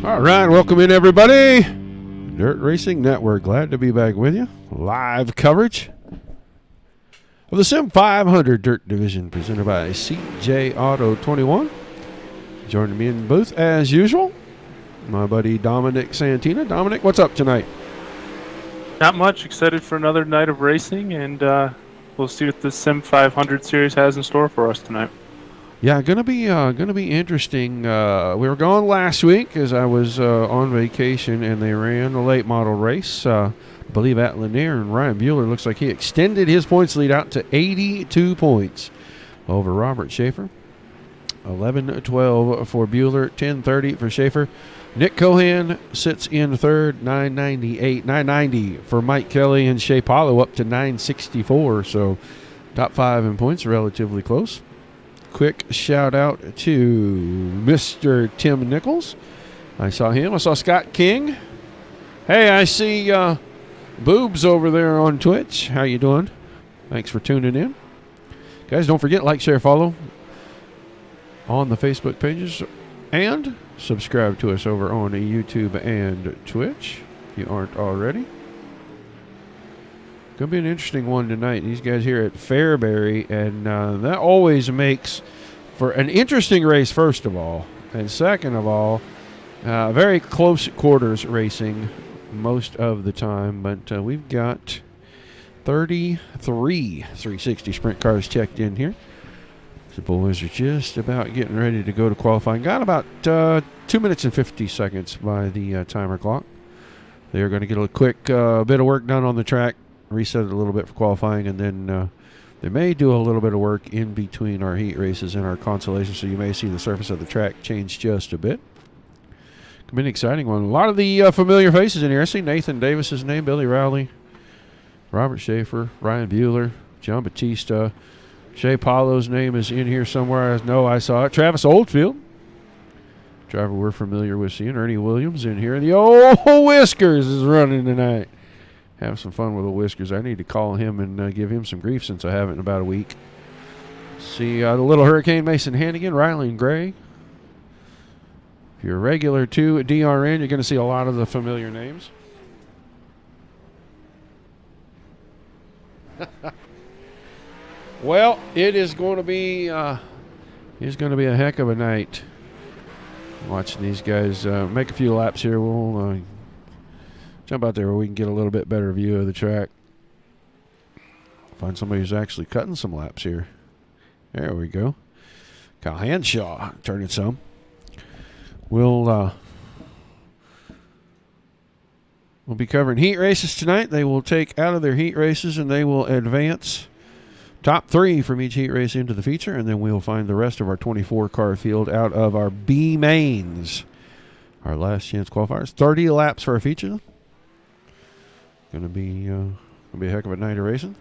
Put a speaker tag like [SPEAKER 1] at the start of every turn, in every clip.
[SPEAKER 1] All right, welcome in everybody. Dirt Racing Network, glad to be back with you. Live coverage of the Sim500 Dirt Division presented by CJ Auto 21. Joining me in the booth as usual, my buddy Dominic Santina. Dominic, what's up tonight?
[SPEAKER 2] Not much. Excited for another night of racing, and we'll see what the Sim500 series has in store for us tonight.
[SPEAKER 1] Yeah, gonna be interesting. We were gone last week as I was on vacation, and they ran a late model race. I believe at Lanier, and Ryan Bueller looks like he extended his points lead out to 82 points over Robert Schaefer. 11-12 for Bueller, 10-30 for Schaefer. Nick Cohan sits in third, 990 for Mike Kelly, and Shea Paulo up to 964. So top five in points, relatively close. Quick shout out to Mr. Tim Nichols. I saw him. I saw Scott King. Hey, I see Boobs over there on Twitch. How you doing? Thanks for tuning in. Guys, don't forget, like, share, follow on the Facebook pages, and subscribe to us over on YouTube and Twitch if you aren't already. Going to be an interesting one tonight. These guys here at Fairbury, and that always makes for an interesting race, first of all. And second of all, very close quarters racing most of the time. But we've got 33 360 sprint cars checked in here. The boys are just about getting ready to go to qualifying. Got about 2 minutes and 50 seconds by the timer clock. They're going to get a quick bit of work done on the track, reset it a little bit for qualifying, and then they may do a little bit of work in between our heat races and our consolation, so you may see the surface of the track change just a bit. Could be an exciting one. A lot of the familiar faces in here. I see Nathan Davis's name, Billy Rowley, Robert Schaefer, Ryan Bueller, John Batista. Shea Paulo's name is in here somewhere. I know I saw it. Travis Oldfield, driver we're familiar with seeing. Ernie Williams in here. And the old Whiskers is running tonight. Have some fun with the Whiskers. I need to call him and give him some grief since I haven't in about a week. See the Little Hurricane, Mason Hannigan, Riley and Gray. If you're a regular too at DRN, you're going to see a lot of the familiar names. Well, it is going to be a heck of a night. Watching these guys make a few laps here. We'll jump out there where we can get a little bit better view of the track. Find somebody who's actually cutting some laps here. There we go. Kyle Hanshaw turning some. We'll be covering heat races tonight. They will take out of their heat races and they will advance top three from each heat race into the feature, and then we'll find the rest of our 24-car field out of our B mains. Our last chance qualifiers. 30 laps for our feature. Gonna be a heck of a night of racing.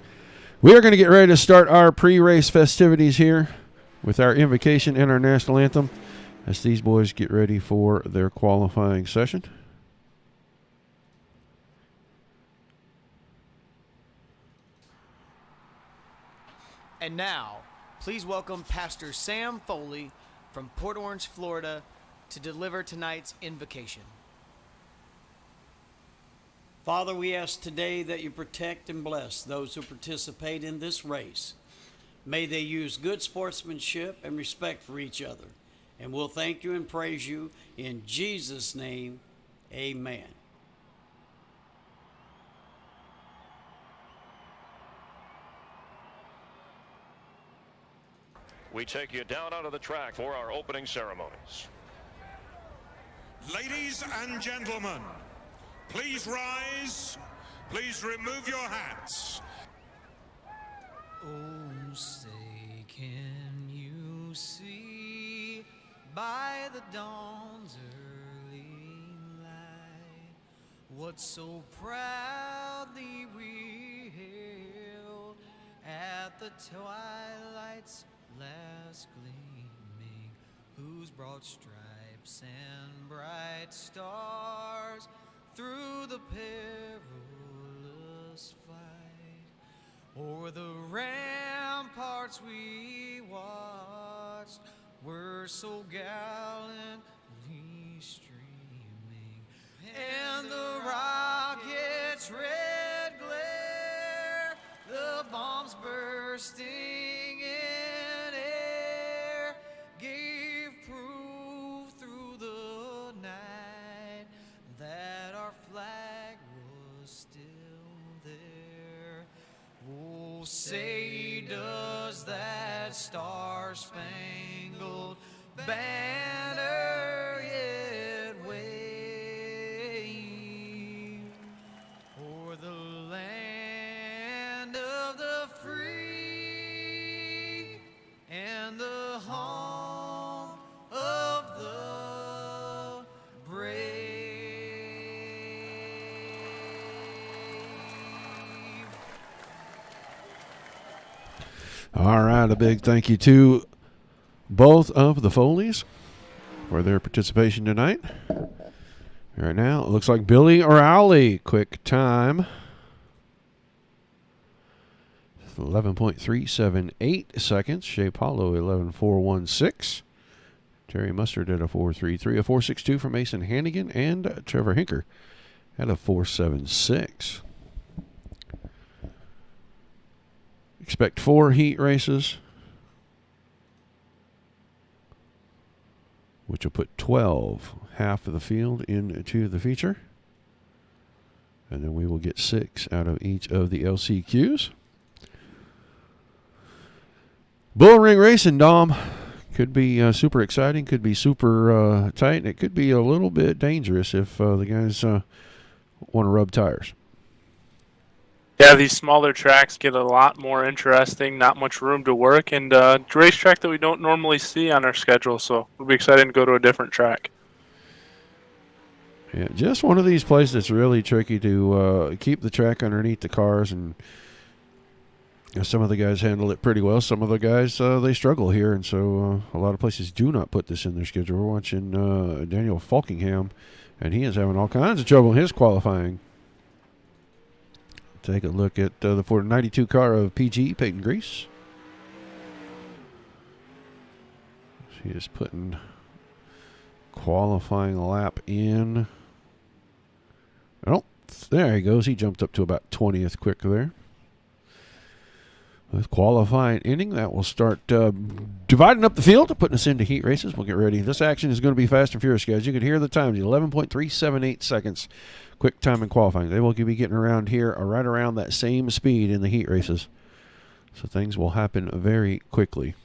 [SPEAKER 1] We are going to get ready to start our pre-race festivities here with our invocation and our national anthem as these boys get ready for their qualifying session.
[SPEAKER 3] And now, please welcome Pastor Sam Foley from Port Orange, Florida, to deliver tonight's invocation.
[SPEAKER 4] Father, we ask today that you protect and bless those who participate in this race. May they use good sportsmanship and respect for each other. And we'll thank you and praise you in Jesus' name. Amen.
[SPEAKER 5] We take you down onto the track for our opening ceremonies.
[SPEAKER 6] Ladies and gentlemen, please rise. Please remove your hats.
[SPEAKER 3] Oh, say, can you see by the dawn's early light what so proudly we hailed at the twilight's last gleaming, whose broad stripes and bright stars through the perilous fight o'er the ramparts we watched were so gallantly streaming. bursting in air gave proof through the night that our flag was still there. Oh, say does that star-spangled banner yet wave o'er the land of the free and the home of the brave.
[SPEAKER 1] All right, a big thank you to both of the Foleys for their participation tonight. Right now, it looks like Billy O'Reilly, quick time. 11.378 seconds. Shea Paulo, 11.416. Terry Mustard at a 4.33. A 4.62 from Mason Hannigan. And Trevor Hinker at a 4.76. Expect 4 heat races, which will put 12, half of the field, into the feature. And then we will get 6 out of each of the LCQs. Bull Ring Racing, Dom, could be super exciting, could be super tight, and it could be a little bit dangerous if the guys want to rub tires.
[SPEAKER 2] Yeah, these smaller tracks get a lot more interesting, not much room to work, and a racetrack that we don't normally see on our schedule, so we'll be excited to go to a different track.
[SPEAKER 1] Yeah, just one of these places that's really tricky to keep the track underneath the cars, and some of the guys handle it pretty well. Some of the guys, they struggle here, and so a lot of places do not put this in their schedule. We're watching Daniel Falkingham, and he is having all kinds of trouble in his qualifying. Take a look at the 492 car of PG, Peyton Grease. He is putting qualifying lap in. Oh, there he goes. He jumped up to about 20th quick there. With qualifying ending, that will start dividing up the field, putting us into heat races. We'll get ready. This action is going to be fast and furious, guys. You can hear the times, 11.378 seconds. Quick time in qualifying. They will be getting around here right around that same speed in the heat races. So things will happen very quickly.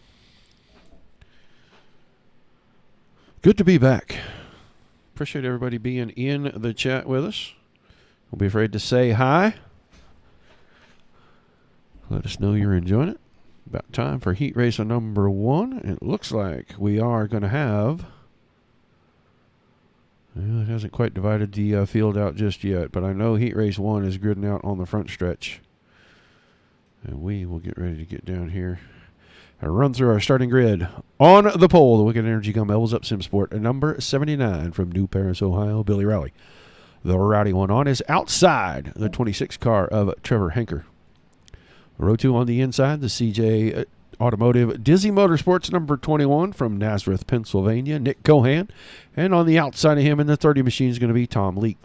[SPEAKER 1] Good to be back. Appreciate everybody being in the chat with us. Don't be afraid to say hi. Let us know you're enjoying it. About time for heat race number 1. It looks like we are going to have... Well, it hasn't quite divided the field out just yet, but I know heat race 1 is gridding out on the front stretch. And we will get ready to get down here and run through our starting grid. On the pole, the Wicked Energy Gum Elbows Up Sim Sport, number 79 from New Paris, Ohio, Billy Rowley. The rowdy one on is outside the 26 car of Trevor Hinker. Row 2 on the inside, the CJ Automotive Dizzy Motorsports number 21 from Nazareth, Pennsylvania, Nick Cohan. And on the outside of him in the 30 machine is going to be Tom Leake.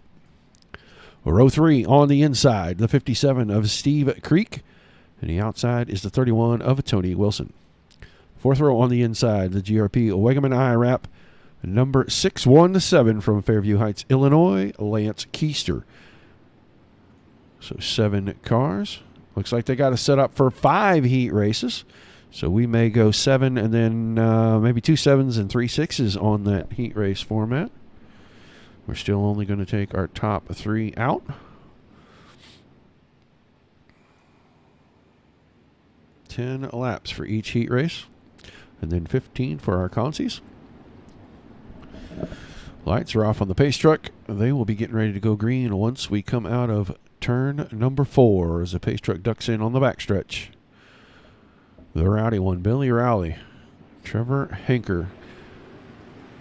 [SPEAKER 1] Row 3 on the inside, the 57 of Steve Creek. And the outside is the 31 of Tony Wilson. 4th row on the inside, the GRP Wegeman IRAP number 617 from Fairview Heights, Illinois, Lance Keister. So 7 cars. Looks like they got us set up for 5 heat races. So we may go 7 and then maybe 2 7s and 3 6s on that heat race format. We're still only going to take our top 3 out. $10 laps for each heat race. And then 15 for our consies. Lights are off on the pace truck. They will be getting ready to go green once we come out of turn number 4 as the pace truck ducks in on the backstretch. The rowdy one, Billy Rowley. Trevor Hinker.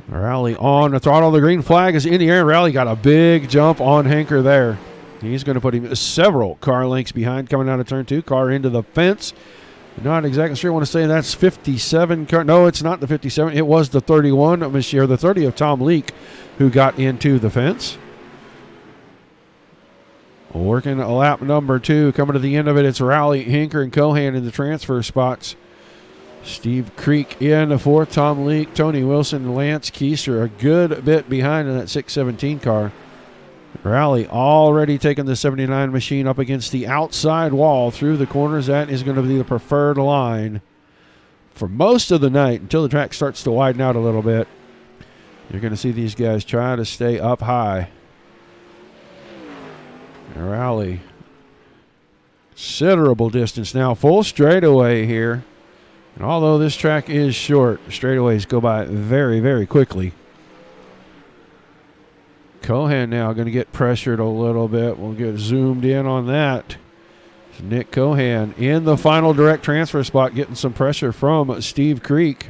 [SPEAKER 1] Rowley on the throttle. The green flag is in the air. Rowley got a big jump on Hinker there. He's going to put him several car lengths behind coming out of turn 2. Car into the fence. Not exactly sure. I want to say that's 57 car. No, it's not the 57. It was the 31 of Monsieur, the 30 of Tom Leake, who got into the fence. Working lap number 2. Coming to the end of it, it's Rowley, Hinker, and Cohan in the transfer spots. Steve Creek in the 4th. Tom Leake, Tony Wilson, Lance Keister a good bit behind in that 617 car. Rowley already taking the 79 machine up against the outside wall through the corners. That is going to be the preferred line for most of the night until the track starts to widen out a little bit. You're going to see these guys try to stay up high. Rowley, considerable distance now, full straightaway here. And although this track is short, straightaways go by very, very quickly. Cohan now going to get pressured a little bit. We'll get zoomed in on that. Nick Cohan in the final direct transfer spot, getting some pressure from Steve Creek.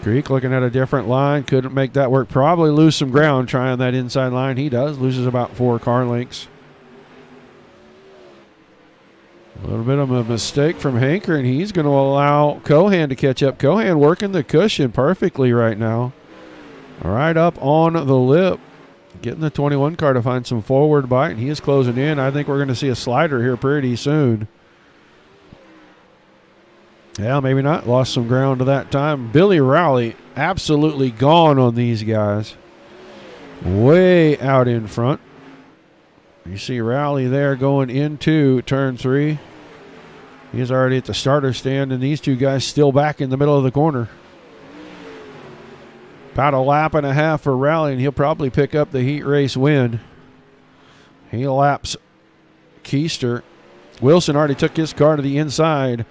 [SPEAKER 1] Creek looking at a different line. Couldn't make that work. Probably lose some ground trying that inside line. He does. Loses about 4 car lengths. A little bit of a mistake from Hanker, and he's going to allow Cohan to catch up. Cohan working the cushion perfectly right now. Right up on the lip. Getting the 21 car to find some forward bite, and he is closing in. I think we're going to see a slider here pretty soon. Yeah, maybe not. Lost some ground to that time. Billy Rowley absolutely gone on these guys. Way out in front. You see Rowley there going into turn 3. He's already at the starter stand, and these two guys still back in the middle of the corner. About a lap and a half for Rowley, and he'll probably pick up the heat race win. He laps Keister. Wilson already took his car to the inside.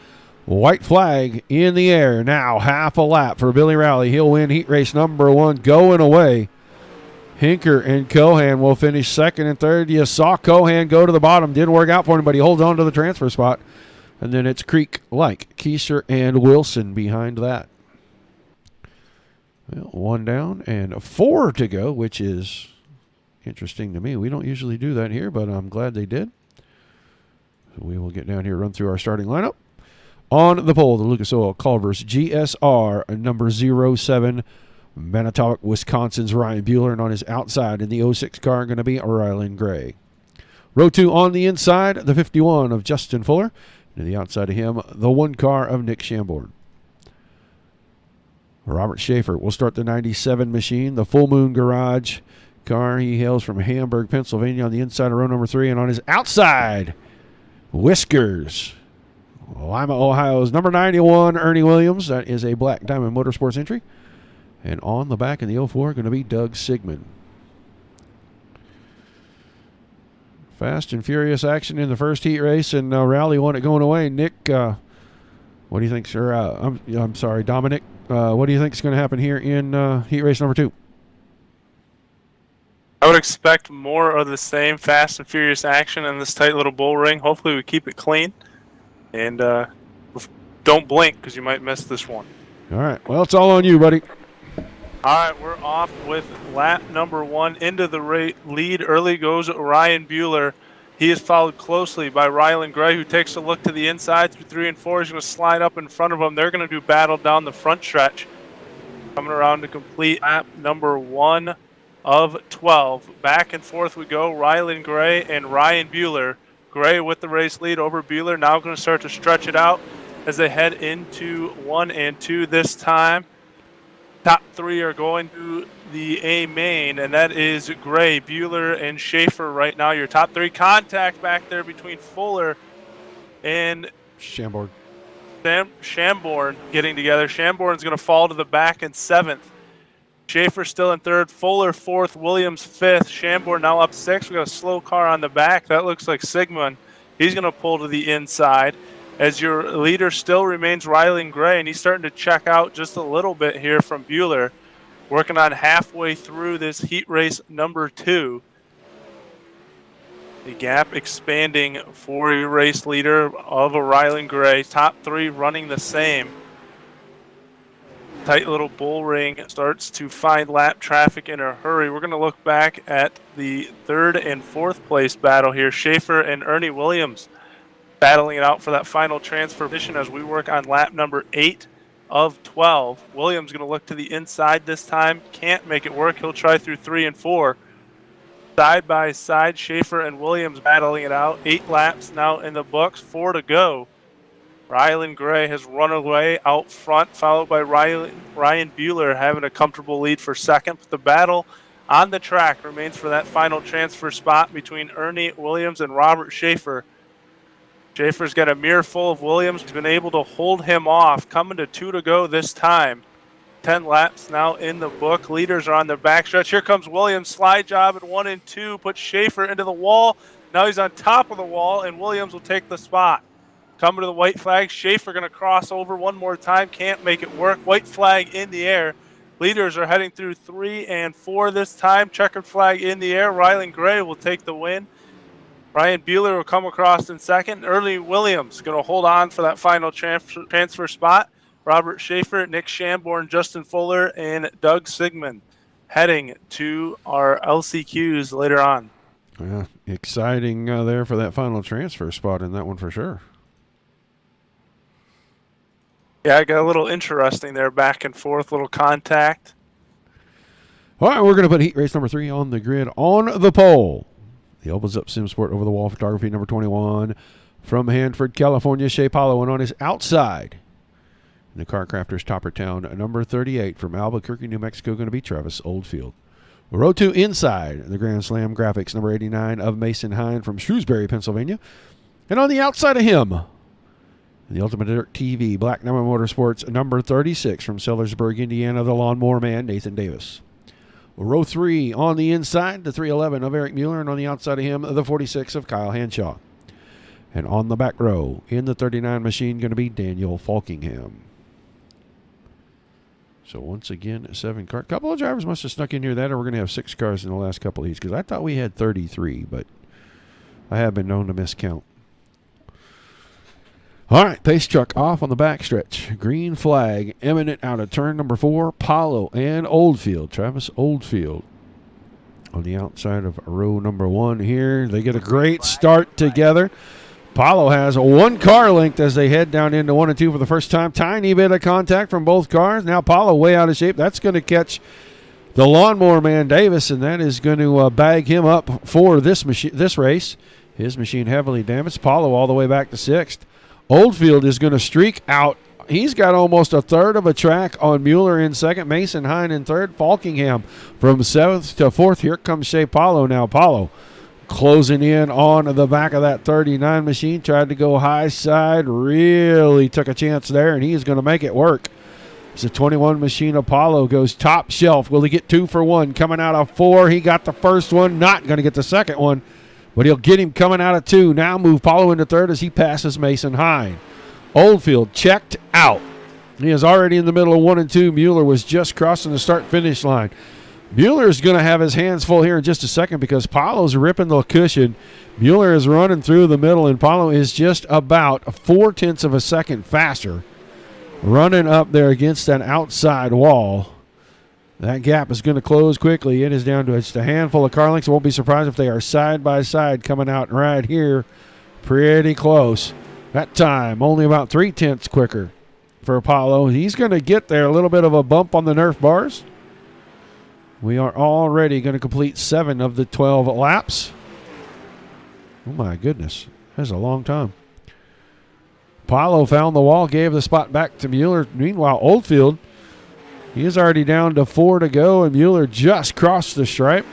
[SPEAKER 1] White flag in the air. Now half a lap for Billy Rowley. He'll win heat race number 1 going away. Hinker and Cohan will finish 2nd and 3rd. You saw Cohan go to the bottom. Didn't work out for him, but he holds on to the transfer spot. And then it's Creek, like Keister, and Wilson behind that. Well, 1 down and 4 to go, which is interesting to me. We don't usually do that here, but I'm glad they did. So we will get down here, run through our starting lineup. On the pole, the Lucas Oil Culver's GSR number 07, Manitowoc, Wisconsin's Ryan Bueller, and on his outside in the 06 car going to be Rylan Gray. Row 2 on the inside, the 51 of Justin Fuller. And to the outside of him, the 1 car of Nick Shamborn. Robert Schaefer will start the 97 machine, the Full Moon Garage car. He hails from Hamburg, Pennsylvania on the inside of row number 3. And on his outside, Whiskers, Lima, Ohio's number 91, Ernie Williams. That is a Black Diamond Motorsports entry. And on the back in the 04, going to be Doug Sigmund. Fast and furious action in the first heat race, and Rowley won it going away. Nick, what do you think, sir? I'm sorry, Dominic. What do you think is going to happen here in heat race number 2?
[SPEAKER 2] I would expect more of the same fast and furious action in this tight little bull ring. Hopefully we keep it clean. And don't blink because you might miss this one.
[SPEAKER 1] All right. Well, it's all on you, buddy.
[SPEAKER 2] All right, we're off with lap number 1. Into the lead early goes Ryan Bueller. He is followed closely by Rylan Gray, who takes a look to the inside through 3 and 4. He's going to slide up in front of him. They're going to do battle down the front stretch. Coming around to complete lap number 1 of 12. Back and forth we go. Rylan Gray and Ryan Bueller. Gray with the race lead over Bueller. Now going to start to stretch it out as they head into 1 and 2 this time. Top 3 are going to the A main, and that is Gray, Bueller, and Schaefer right now. Your top 3. Contact back there between Fuller and
[SPEAKER 1] Shamborn.
[SPEAKER 2] Shamborn getting together. Shamborn's going to fall to the back in 7th. Schaefer still in 3rd. Fuller 4th. Williams 5th. Shamborn now up 6th. We got a slow car on the back. That looks like Sigmund. He's going to pull to the inside. As your leader still remains Rylan Gray, and he's starting to check out just a little bit here from Bueller. Working on halfway through this heat race number 2. The gap expanding for your race leader of a Rylan Gray. Top 3 running the same. Tight little bull ring starts to find lap traffic in a hurry. We're going to look back at the 3rd and 4th place battle here. Schaefer and Ernie Williams battling it out for that final transfer position as we work on lap number 8 of 12. Williams going to look to the inside this time. Can't make it work. He'll try through 3 and 4. Side by side, Schaefer and Williams battling it out. 8 laps now in the books, 4 to go. Rylan Gray has run away out front, followed by Ryan Buehler having a comfortable lead for second. But the battle on the track remains for that final transfer spot between Ernie Williams and Robert Schaefer. Schaefer's got a mirror full of Williams. He's been able to hold him off. Coming to 2 to go this time. 10 laps now in the book. Leaders are on the backstretch. Here comes Williams. Slide job at 1 and 2. Puts Schaefer into the wall. Now he's on top of the wall, and Williams will take the spot. Coming to the white flag. Schaefer going to cross over one more time. Can't make it work. White flag in the air. Leaders are heading through 3 and 4 this time. Checkered flag in the air. Rylan Gray will take the win. Ryan Buehler will come across in second. Ernie Williams going to hold on for that final transfer spot. Robert Schaefer, Nick Shamborn, Justin Fuller, and Doug Sigmund heading to our LCQs later on.
[SPEAKER 1] Yeah, exciting there for that final transfer spot in that one for sure.
[SPEAKER 2] Yeah, I got a little interesting there, back and forth, little contact.
[SPEAKER 1] All right, we're going to put heat race number 3 on the grid on the pole. The Opens Up Sim Sport over the wall photography number 21 from Hanford, California, Shea Paulo, and on his outside. In the Car Crafters Topper Town, number 38 from Albuquerque, New Mexico, going to be Travis Oldfield. Row 2 inside the Grand Slam Graphics, number 89 of Mason Hine from Shrewsbury, Pennsylvania. And on the outside of him, the Ultimate Dirt TV, Black Number Motorsports, number 36 from Sellersburg, Indiana, the Lawnmower Man, Nathan Davis. Row 3 on the inside, the 311 of Eric Mueller, and on the outside of him, the 46 of Kyle Hanshaw. And on the back row, in the 39 machine, going to be Daniel Falkingham. So once again, 7 cars. A couple of drivers must have snuck in here that, or we're going to have 6 cars in the last couple of these, because I thought we had 33, but I have been known to miscount. All right, pace truck off on the backstretch. Green flag imminent out of turn number 4. Paulo and Oldfield. Travis Oldfield on the outside of row number 1 here. They get a great start together. Paulo has 1 car length as they head down into 1 and 2 for the first time. Tiny bit of contact from both cars. Now Paulo way out of shape. That's going to catch the Lawnmower Man Davis, and that is going to bag him up for this race. His machine heavily damaged. Paulo all the way back to 6th. Oldfield is going to streak out. He's got almost a third of a track on Mueller in 2nd. Mason Hine in 3rd. Falkingham from 7th to 4th. Here comes Shea Paulo now. Paulo closing in on the back of that 39 machine. Tried to go high side. Really took a chance there, and he is going to make it work. It's a 21 machine. Apollo goes top shelf. Will he get 2 for 1? Coming out of 4. He got the first one. Not going to get the second one, but he'll get him coming out of 2. Now move Paulo into 3rd as he passes Mason Hine. Oldfield checked out. He is already in the middle of 1 and 2. Mueller was just crossing the start-finish line. Mueller is going to have his hands full here in just a second because Paulo's ripping the cushion. Mueller is running through the middle, and Paulo is just about 0.4 of a second faster, running up there against that outside wall. That gap is going to close quickly. It is down to just a handful of car lengths. I won't be surprised if they are side by side coming out right here. Pretty close. That time only about 0.3 quicker for Apollo. He's going to get there. A little bit of a bump on the Nerf bars. We are already going to complete 7 of the 12 laps. Oh, my goodness. That's a long time. Paulo found the wall, gave the spot back to Mueller. Meanwhile, Oldfield, he is already down to 4 to go, and Mueller just crossed the stripe.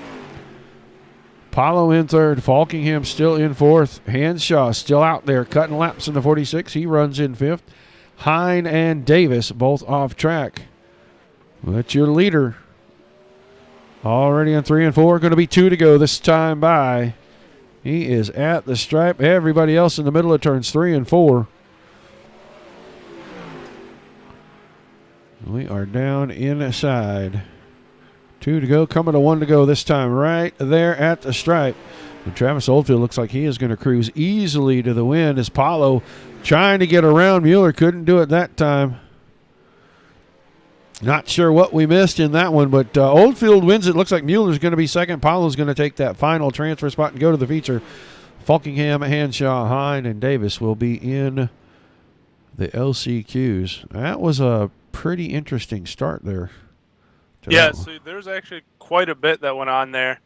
[SPEAKER 1] Paulo in 3rd. Falkingham still in 4th. Hanshaw still out there cutting laps in the 46. He runs in 5th. Hine and Davis both off track. That's your leader. Already on 3 and 4. Going to be 2 to go this time by. He is at the stripe. Everybody else in the middle of turns 3 and 4. We are down inside. 2 to go. Coming to 1 to go this time. Right there at the stripe. And Travis Oldfield looks like he is going to cruise easily to the win as Paulo trying to get around Mueller. Couldn't do it that time. Not sure what we missed in that one, but Oldfield wins it. Looks like Mueller's going to be 2nd. Paulo's going to take that final transfer spot and go to the feature. Falkingham, Hanshaw, Hine, and Davis will be in the LCQs. That was a pretty interesting start there.
[SPEAKER 2] Yeah, so there's actually quite a bit that went on there.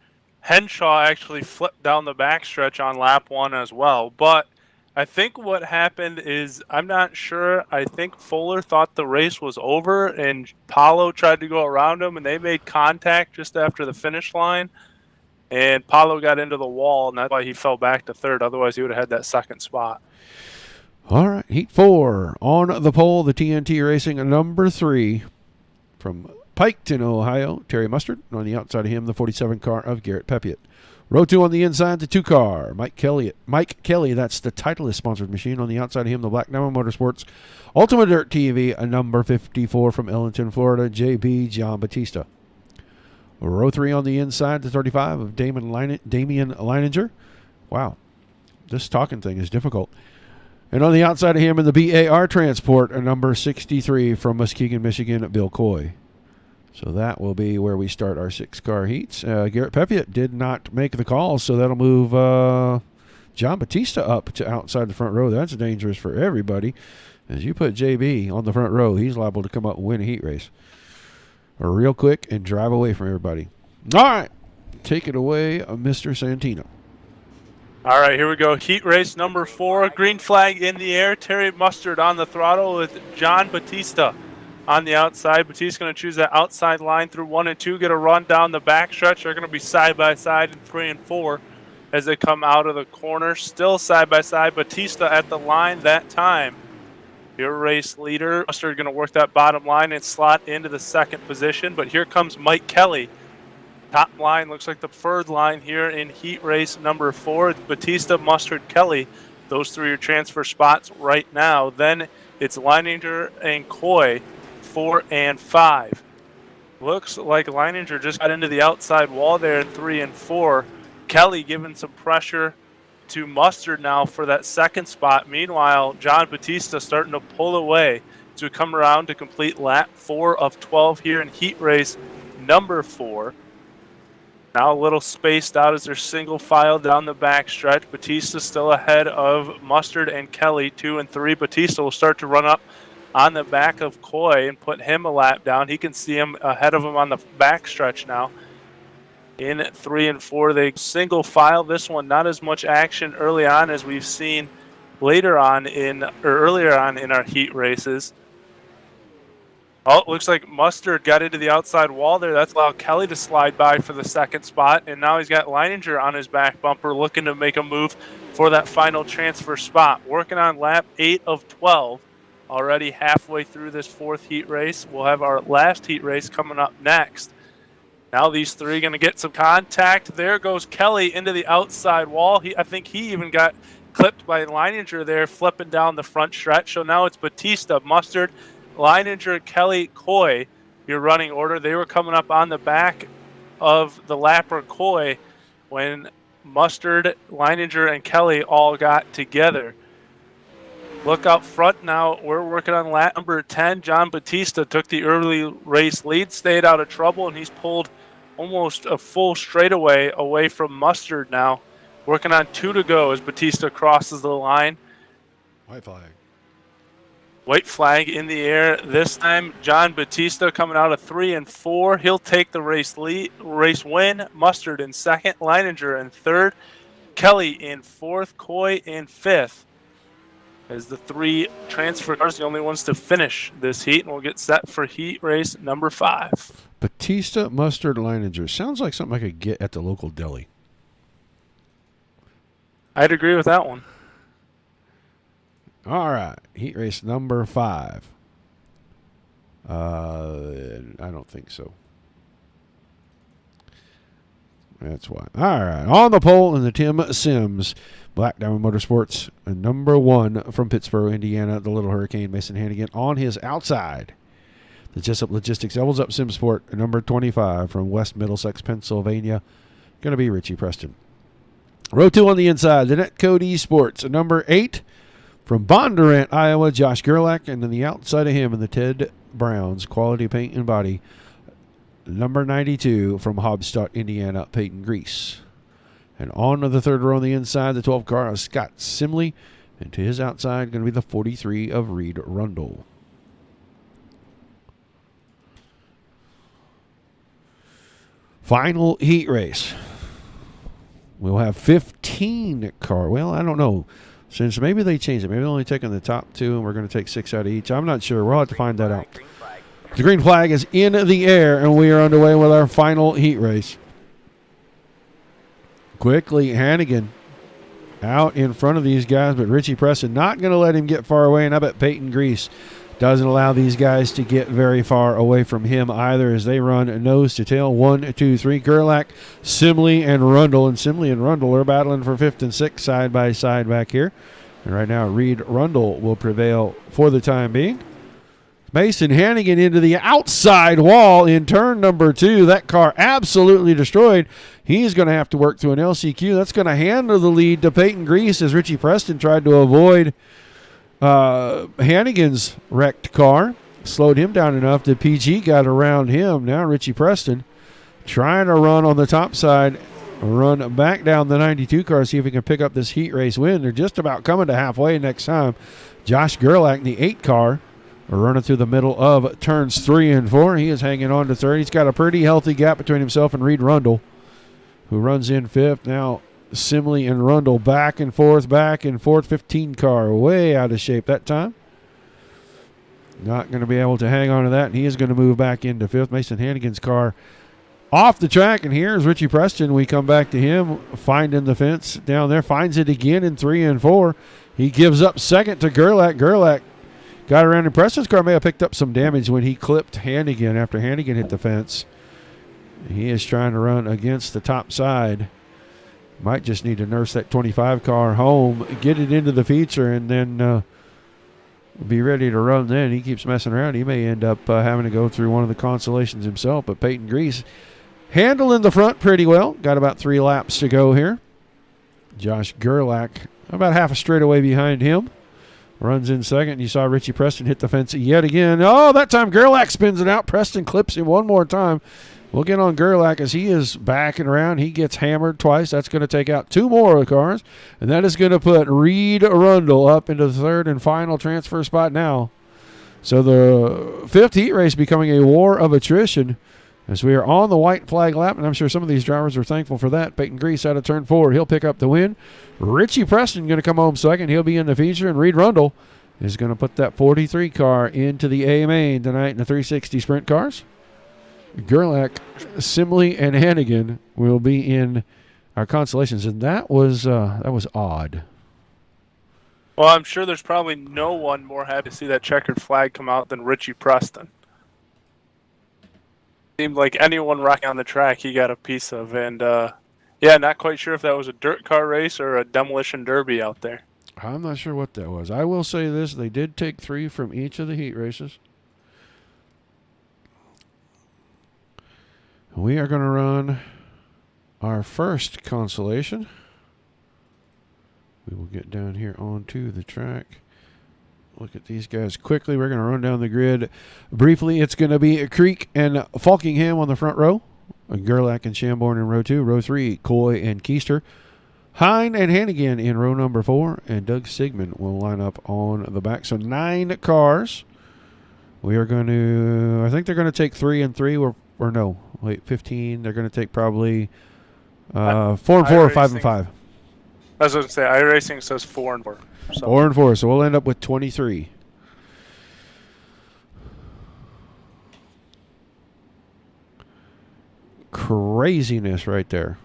[SPEAKER 2] Henshaw actually flipped down the backstretch on lap 1 as well. But I think what happened is, I'm not sure, I think Fuller thought the race was over and Paulo tried to go around him and they made contact just after the finish line. And Paulo got into the wall, and that's why he fell back to third. Otherwise, he would have had that second spot.
[SPEAKER 1] All right, Heat 4. On the pole, the TNT Racing number 3 from Piketon, Ohio, Terry Mustard. On the outside of him, the 47 car of Garrett Pepiot. Row 2 on the inside, the 2 car, Mike Kelly, that's the Titleist-sponsored machine. On the outside of him, the Black Diamond Motorsports Ultimate Dirt TV, a number 54 from Ellington, Florida, JB John Batista. Row 3 on the inside, the 35 of Damian Leininger. Wow, this talking thing is difficult. And on the outside of him in the BAR Transport, a number 63 from Muskegon, Michigan, Bill Coy. So that will be where we start our 6-car heats. Garrett Pepiot did not make the call, so that'll move John Batista up to outside the front row. That's dangerous for everybody. As you put JB on the front row, he's liable to come up and win a heat race real quick and drive away from everybody. All right, take it away, Mr. Santino.
[SPEAKER 2] All right, here we go. Heat race number 4. Green flag in the air. Terry Mustard on the throttle with John Batista on the outside. Batista's going to choose that outside line through 1 and 2, get a run down the backstretch. They're going to be side by side in 3 and 4 as they come out of the corner. Still side by side. Batista at the line that time. Your race leader. Mustard going to work that bottom line and slot into the second position. But here comes Mike Kelly. Top line looks like the third line here in heat race number 4. It's Batista, Mustard, Kelly. Those 3 are transfer spots right now. Then it's Leininger and Coy, 4 and 5. Looks like Leininger just got into the outside wall there in 3 and 4. Kelly giving some pressure to Mustard now for that second spot. Meanwhile, John Batista starting to pull away to come around to complete lap 4 of 12 here in heat race number 4. Now a little spaced out as they're single file down the backstretch. Batista still ahead of Mustard and Kelly, 2 and 3. Batista will start to run up on the back of Coy and put him a lap down. He can see him ahead of him on the backstretch now. In 3 and 4, they single file this one. Not as much action early on as we've seen earlier on in our heat races. Oh, it looks like Mustard got into the outside wall there. That's allowed Kelly to slide by for the second spot. And now he's got Leininger on his back bumper looking to make a move for that final transfer spot. Working on lap 8 of 12. Already halfway through this 4th heat race. We'll have our last heat race coming up next. Now these 3 going to get some contact. There goes Kelly into the outside wall. I think he even got clipped by Leininger there, flipping down the front stretch. So now it's Batista, Mustard, Leininger, Kelly, Coy, your running order. They were coming up on the back of the lapper Coy when Mustard, Leininger, and Kelly all got together. Look out front now. We're working on lap number 10. John Batista took the early race lead, stayed out of trouble, and he's pulled almost a full straightaway away from Mustard now. Working on 2 to go as Batista crosses the line.
[SPEAKER 1] White flag.
[SPEAKER 2] White flag in the air. This time, John Batista coming out of 3 and 4. He'll take the race win. Mustard in second. Leininger in third. Kelly in 4th. Coy in 5th. As the 3 transfer cars, the only ones to finish this heat, and we'll get set for heat race number 5.
[SPEAKER 1] Batista, Mustard, Leininger. Sounds like something I could get at the local deli.
[SPEAKER 2] I'd agree with that one.
[SPEAKER 1] All right, heat race number 5. I don't think so. That's why. All right, on the pole in the Tim Sims Black Diamond Motorsports, number 1 from Pittsburgh, Indiana, the Little Hurricane, Mason Hannigan on his outside. The Jessup Logistics doubles up Simsport, number 25 from West Middlesex, Pennsylvania, going to be Richie Preston. Row 2 on the inside, the Netcode Esports, number 8 from Bondurant, Iowa, Josh Gerlach, and on the outside of him in the Ted Brown's Quality Paint and Body, number 92 from Hobstadt, Indiana, Peyton Grease. And on to the third row on the inside, the 12 car of Scott Simley, and to his outside going to be the 43 of Reed Rundle. Final heat race. We'll have 15 car. Well, I don't know. Since maybe they changed it. Maybe they're only taking the top 2, and we're going to take 6 out of each. I'm not sure. We'll have to find that out. The green flag is in the air, and we are underway with our final heat race. Quickly, Hannigan out in front of these guys, but Richie Preston not going to let him get far away, and I bet Peyton Grease doesn't allow these guys to get very far away from him either as they run nose to tail. 1, 2, 3. Gerlach, Simley, and Rundle. And Simley and Rundle are battling for 5th and 6th side by side back here. And right now, Reed Rundle will prevail for the time being. Mason Hannigan into the outside wall in turn number 2. That car absolutely destroyed. He's going to have to work through an LCQ. That's going to hand the lead to Peyton Grease as Richie Preston tried to avoid Hannigan's wrecked car. Slowed him down enough that PG got around him. Now Richie Preston trying to run on the top side, run back down the 92 car, see if he can pick up this heat race win. They're just about coming to halfway next time. Josh Gerlach, the 8 car, running through the middle of turns 3 and 4. He is hanging on to third. He's got a pretty healthy gap between himself and Reed Rundle, who runs in 5th. Now Simley and Rundle back and forth. 15 car way out of shape that time. Not going to be able to hang on to that, and he is going to move back into 5th. Mason Hannigan's car off the track, and here's Richie Preston. We come back to him, finding the fence down there. Finds it again in 3 and 4. He gives up 2nd to Gerlach. Gerlach got around, and Preston's car may have picked up some damage when he clipped Hannigan after Hannigan hit the fence. He is trying to run against the top side. Might just need to nurse that 25 car home, get it into the feature, and then be ready to run then. He keeps messing around. He may end up having to go through one of the consolations himself. But Peyton Grease handling the front pretty well. Got about 3 laps to go here. Josh Gerlach about half a straightaway behind him. Runs in 2nd. You saw Richie Preston hit the fence yet again. Oh, that time Gerlach spins it out. Preston clips him one more time. We'll get on Gerlach as he is backing around. He gets hammered twice. That's going to take out 2 more of the cars. And that is going to put Reed Rundle up into the 3rd and final transfer spot now. So the 5th heat race becoming a war of attrition as we are on the white flag lap. And I'm sure some of these drivers are thankful for that. Peyton Grease out of turn 4. He'll pick up the win. Richie Preston going to come home 2nd. He'll be in the feature. And Reed Rundle is going to put that 43 car into the A main tonight in the 360 sprint cars. Gerlach, Simley, and Hannigan will be in our consolations, and that was odd.
[SPEAKER 2] Well, I'm sure there's probably no one more happy to see that checkered flag come out than Richie Preston. Seemed like anyone rocking on the track he got a piece of, and yeah, not quite sure if that was a dirt car race or a demolition derby out there.
[SPEAKER 1] I'm not sure what that was. I will say this, they did take 3 from each of the heat races. We are going to run our first consolation. We will get down here onto the track. Look at these guys quickly. We're going to run down the grid briefly. It's going to be Creek and Falkingham on the front row. Gerlach and Shamborn in row 2. Row 3, Coy and Keister. Hine and Hannigan in row number 4. And Doug Sigmund will line up on the back. So 9 cars. We are going to, I think they're going to take 3 and 3 or no. Wait, 15. They're going to take probably 4 and 4 or 5 and 5.
[SPEAKER 2] I was going to say, iRacing says 4 and 4. So.
[SPEAKER 1] 4 and 4, so we'll end up with 23. Craziness right there.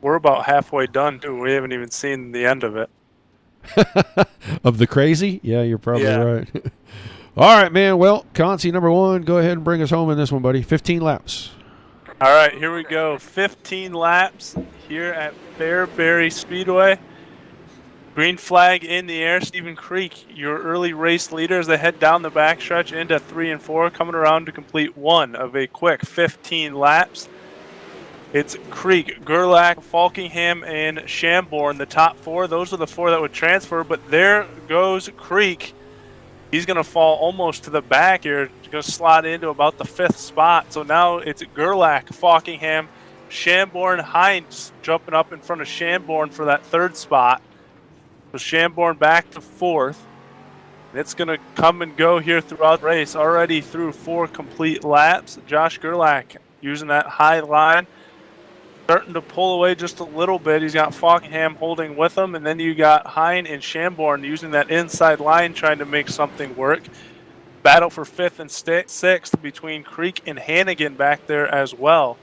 [SPEAKER 2] We're about halfway done, too. We haven't even seen the end of it.
[SPEAKER 1] Of the crazy? Yeah, you're probably
[SPEAKER 2] Yeah.
[SPEAKER 1] right. All right, man. Well, Consi number 1, go ahead and bring us home in this one, buddy. 15 laps.
[SPEAKER 2] All right, here we go. 15 laps here at Fairbury Speedway. Green flag in the air. Stephen Creek, your early race leader, as they head down the backstretch into 3 and 4, coming around to complete one of a quick 15 laps. It's Creek, Gerlach, Falkingham, and Shamborn, the top 4. Those are the 4 that would transfer, but there goes Creek. He's going to fall almost to the back here. He's going to slot into about the 5th spot. So now it's Gerlach, Falkingham, Shamborn, Hines jumping up in front of Shamborn for that 3rd spot. So Shamborn back to 4th. And it's going to come and go here throughout the race. Already through 4 complete laps. Josh Gerlach using that high line. Starting to pull away just a little bit. He's got Falkingham holding with him, and then you got Hine and Shamborn using that inside line trying to make something work. Battle for 5th and 6th between Creek and Hannigan back there as well.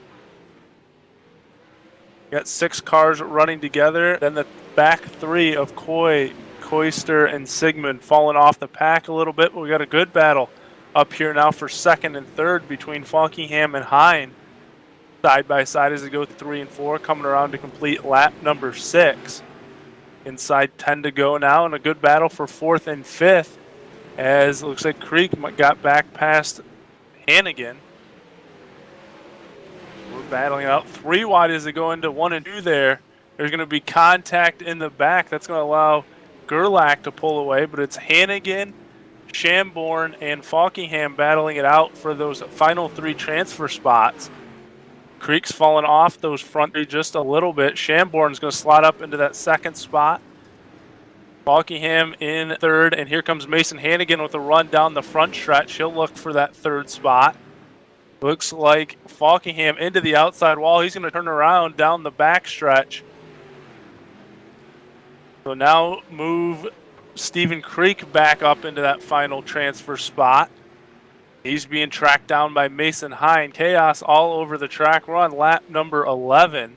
[SPEAKER 2] Got 6 cars running together. Then the back 3 of Coy, Koister, and Sigmund falling off the pack a little bit, but we got a good battle up here now for 2nd and 3rd between Falkingham and Hine. Side by side as they go 3 and 4, coming around to complete lap number 6. Inside 10 to go now, and a good battle for 4th and 5th as it looks like Creek got back past Hannigan. We're battling out 3 wide as they go into 1 and 2 there. There's going to be contact in the back. That's going to allow Gerlach to pull away, but it's Hannigan, Shamborn, and Falkingham battling it out for those final 3 transfer spots. Creek's fallen off those front 3 just a little bit. Shamborn's going to slide up into that 2nd spot. Falkingham in 3rd, and here comes Mason Hannigan with a run down the front stretch. He'll look for that 3rd spot. Looks like Falkingham into the outside wall. He's going to turn around down the back stretch. So now move Stephen Creek back up into that final transfer spot. He's being tracked down by Mason Hine. Chaos all over the track. We're on lap number 11.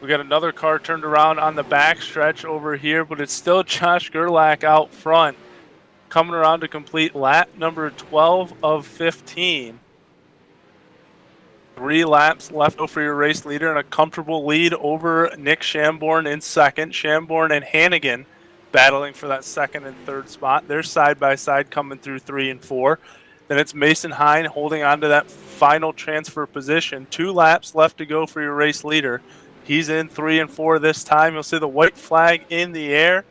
[SPEAKER 2] We got another car turned around on the back stretch over here, but it's still Josh Gerlach out front, coming around to complete lap number 12 of 15. 3 laps left for your race leader, and a comfortable lead over Nick Shamborn in 2nd. Shamborn and Hannigan battling for that 2nd and 3rd spot. They're side by side coming through 3 and 4. Then it's Mason Hine holding on to that final transfer position. 2 laps left to go for your race leader. He's in 3 and 4 this time. You'll see the white flag in the air.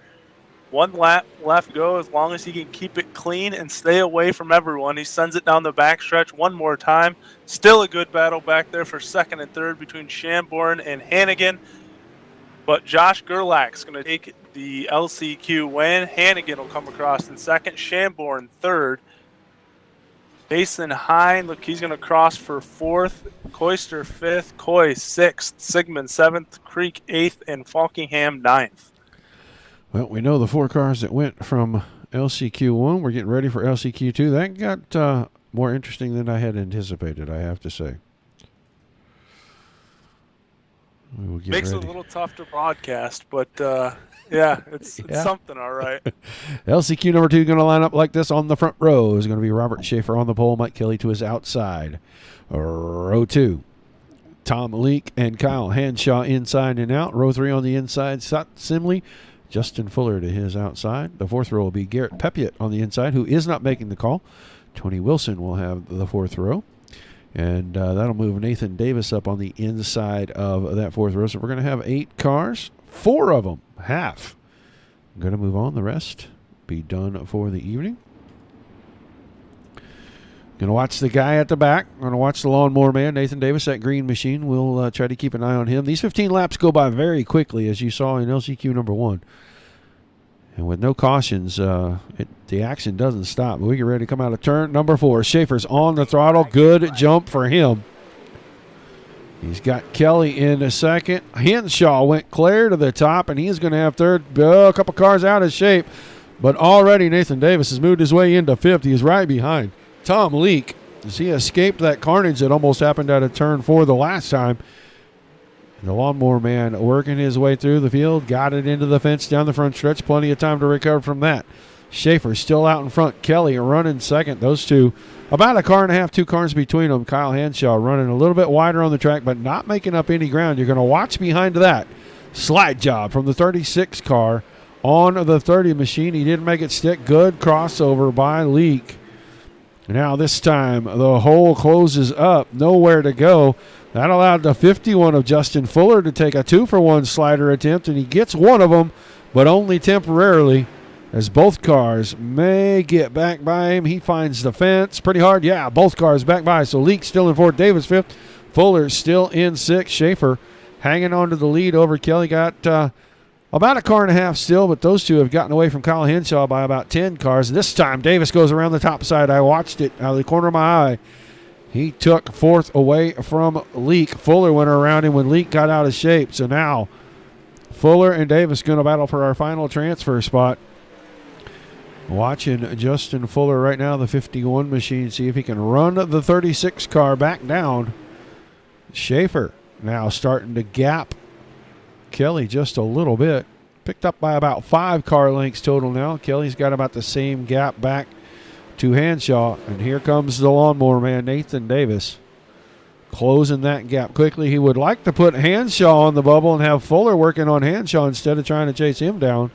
[SPEAKER 2] 1 lap left to go. As long as he can keep it clean and stay away from everyone, he sends it down the backstretch one more time. Still a good battle back there for 2nd and 3rd between Shamborn and Hannigan. But Josh Gerlach's going to take the LCQ win. Hannigan will come across in 2nd. Shamborn 3rd. Mason Hine, look, he's going to cross for 4th. Koister 5th. Coy 6th. Sigmund 7th. Creek 8th. And Falkingham 9th.
[SPEAKER 1] Well, we know the 4 cars that went from LCQ1. We're getting ready for LCQ2. That got more interesting than I had anticipated, I have to say. We will get
[SPEAKER 2] Makes
[SPEAKER 1] ready.
[SPEAKER 2] it a little tough to broadcast, but yeah, it's something, all right.
[SPEAKER 1] LCQ number 2 going to line up like this on the front row. Is going to be Robert Schaefer on the pole, Mike Kelly to his outside. Row 2, Tom Leake and Kyle Hanshaw inside and out. Row 3 on the inside, Sat Simley, Justin Fuller to his outside. The 4th row will be Garrett Pepiot on the inside, who is not making the call. Tony Wilson will have the 4th row. And that'll move Nathan Davis up on the inside of that 4th row. So we're going to have 8 cars, 4 of them, half. I'm going to move on. The rest be done for the evening. Going to watch the guy at the back. Going to watch the lawnmower man, Nathan Davis, that green machine. We'll try to keep an eye on him. These 15 laps go by very quickly, as you saw in LCQ number 1. And with no cautions, the action doesn't stop. But we get ready to come out of turn number 4. Schaefer's on the throttle. Good jump for him. He's got Kelly in a 2nd. Henshaw went clear to the top, and he's going to have 3rd. A couple cars out of shape. But already Nathan Davis has moved his way into 5th. He is right behind Tom Leake as he escaped that carnage that almost happened out of turn 4 the last time. The lawnmower man working his way through the field, got it into the fence down the front stretch. Plenty of time to recover from that. Schaefer still out in front. Kelly running 2nd. Those two, about a car and a half, 2 cars between them. Kyle Hanshaw running a little bit wider on the track, but not making up any ground. You're going to watch behind that. Slide job from the 36 car on the 30 machine. He didn't make it stick. Good crossover by Leake. Now this time the hole closes up. Nowhere to go. That allowed the 51 of Justin Fuller to take a 2-for-1 slider attempt, and he gets one of them, but only temporarily, as both cars may get back by him. He finds the fence pretty hard. Yeah, both cars back by. So Leake still in 4th, Davis 5th, Fuller still in 6th. Schaefer hanging on to the lead over Kelly. Got about a car and a half still, but those two have gotten away from Kyle Henshaw by about 10 cars. And this time Davis goes around the top side. I watched it out of the corner of my eye. He took fourth away from Leak. Fuller went around him when Leak got out of shape. So now Fuller and Davis going to battle for our final transfer spot. Watching Justin Fuller right now, the 51 machine, see if he can run the 36 car back down. Schaefer now starting to gap Kelly just a little bit. Picked up by about 5 car lengths total now. Kelly's got about the same gap back to Hanshaw. And here comes the lawnmower man, Nathan Davis, closing that gap quickly. He would like to put Hanshaw on the bubble and have Fuller working on Hanshaw instead of trying to chase him down.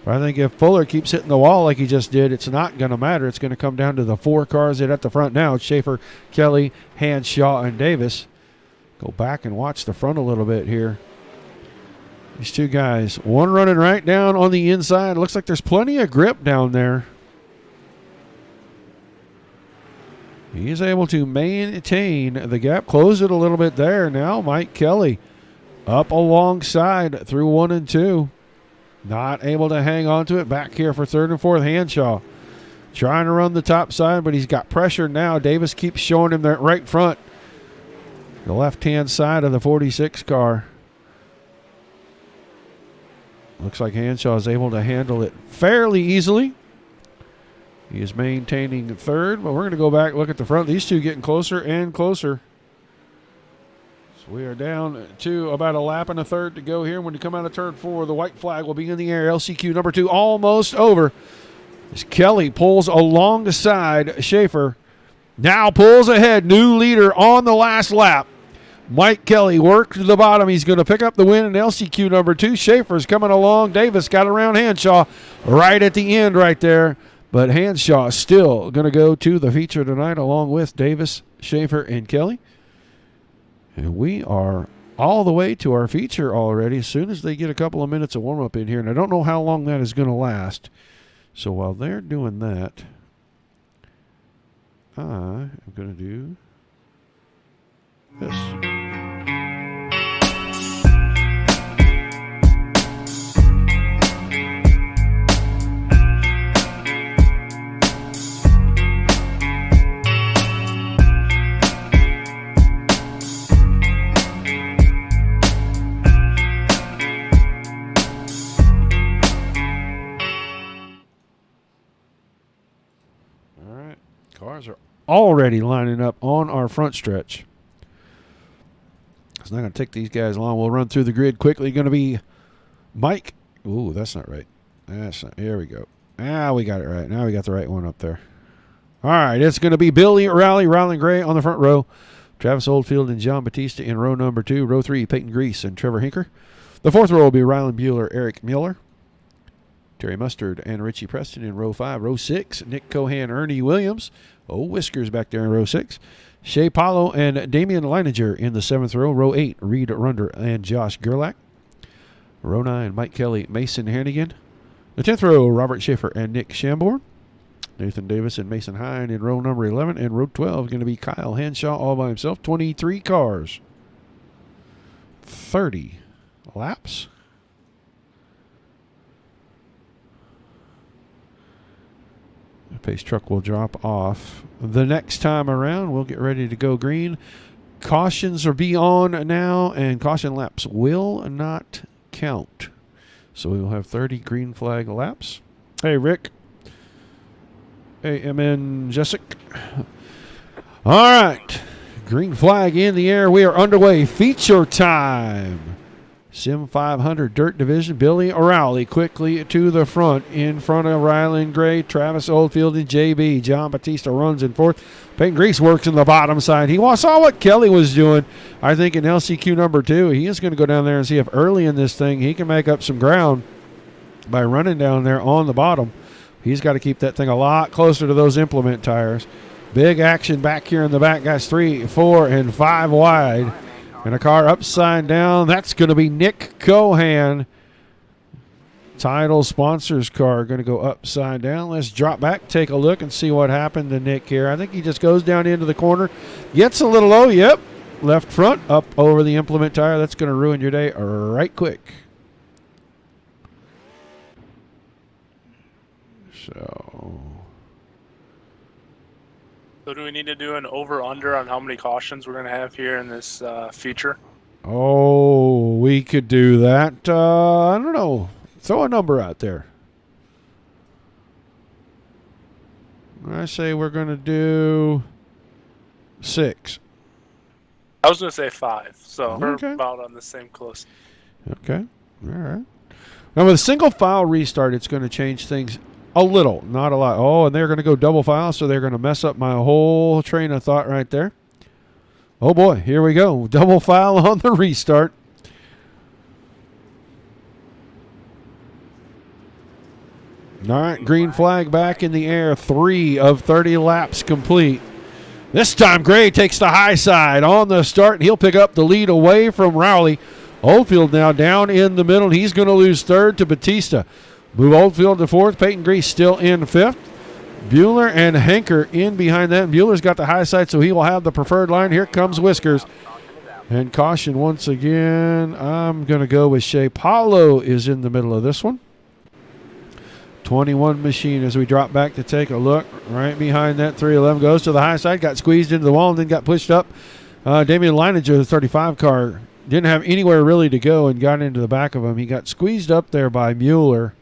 [SPEAKER 1] But I think if Fuller keeps hitting the wall like he just did, it's not going to matter. It's going to come down to the 4 cars that are at the front now. It's Schaefer, Kelly, Hanshaw, and Davis. Go back and watch the front a little bit here. These 2 guys, one running right down on the inside. Looks like there's plenty of grip down there. He is able to maintain the gap, close it a little bit there. Now Mike Kelly up alongside through 1 and 2. Not able to hang on to it. Back here for 3rd and 4th. Hanshaw trying to run the top side, but he's got pressure now. Davis keeps showing him that right front. The left-hand side of the 46 car. Looks like Hanshaw is able to handle it fairly easily. He is maintaining 3rd, but we're going to go back and look at the front. These 2 getting closer and closer. So we are down to about a lap and a third to go here. When you come out of turn 4, the white flag will be in the air. LCQ number 2 almost over. As Kelly pulls alongside Schaefer. Now pulls ahead. New leader on the last lap. Mike Kelly worked to the bottom. He's going to pick up the win in LCQ number 2. Schaefer's coming along. Davis got around Hanshaw right at the end right there. But Hanshaw still going to go to the feature tonight along with Davis, Schaefer, and Kelly. And we are all the way to our feature already as soon as they get a couple of minutes of warm-up in here. And I don't know how long that is going to last. So while they're doing that, I am going to do this. Cars are already lining up on our front stretch. It's not going to take these guys long. We'll run through the grid quickly. Going to be Mike. Ooh, that's not right. That's not. Here we go. We got it right. Now we got the right one up there. All right, it's going to be Billy Rowley, Ryland Gray on the front row. Travis Oldfield and John Batista in row number 2. Row 3, Peyton Grease and Trevor Hinker. The 4th row will be Ryland Bueller, Eric Mueller. Terry Mustard and Richie Preston in row 5. Row 6, Nick Cohan, Ernie Williams. Oh, Whiskers back there in row 6. Shea Paulo and Damian Leininger in the 7th row. Row 8, Reed Runder and Josh Gerlach. Row 9, Mike Kelly, Mason Hannigan. The 10th row, Robert Schaefer and Nick Shamborn. Nathan Davis and Mason Hine in row number 11. And row 12 going to be Kyle Hanshaw all by himself. 23 cars. 30 laps. The pace truck will drop off the next time around. We'll get ready to go green. Cautions are be on now, and caution laps will not count. So we will have 30 green flag laps. Hey, Rick. Hey, MN Jessic. All right. Green flag in the air. We are underway. Feature time. Sim500 Dirt Division. Billy O'Reilly quickly to the front. In front of Ryland Gray, Travis Oldfield, and JB. John Batista runs in 4th. Peyton Grease works in the bottom side. He saw what Kelly was doing, I think, in LCQ number 2. He is going to go down there and see if early in this thing he can make up some ground by running down there on the bottom. He's got to keep that thing a lot closer to those implement tires. Big action back here in the back, guys. 3, 4, and 5 wide. And a car upside down. That's going to be Nick Cohan. Title sponsors car going to go upside down. Let's drop back, take a look, and see what happened to Nick here. I think he just goes down into the corner. Gets a little low. Yep. Left front up over the implement tire. That's going to ruin your day right quick. So
[SPEAKER 2] So do we need to do an over-under on how many cautions we're going to have here in this feature?
[SPEAKER 1] Oh, we could do that. I don't know. Throw a number out there. I say we're going to do 6.
[SPEAKER 2] I was going to say 5, so
[SPEAKER 1] Okay.
[SPEAKER 2] we're about on the same close.
[SPEAKER 1] Okay. All right. Now, with a single file restart, it's going to change things a little, not a lot. Oh, and they're going to go double file, so they're going to mess up my whole train of thought right there. Oh, boy. Here we go. Double file on the restart. All right. Green flag back in the air. 3 of 30 laps complete. This time, Gray takes the high side on the start, and he'll pick up the lead away from Rowley. Oldfield now down in the middle. He's going to lose 3rd to Batista. Move Oldfield to 4th. Peyton Grease still in 5th. Bueller and Henker in behind that. Bueller's got the high side, so he will have the preferred line. Here comes Whiskers. And caution once again. I'm going to go with Shea Paulo is in the middle of this one. 21 machine as we drop back to take a look. Right behind that, 311 goes to the high side. Got squeezed into the wall and then got pushed up. Damian Linage of the 35 car didn't have anywhere really to go and got into the back of him. He got squeezed up there by Mueller.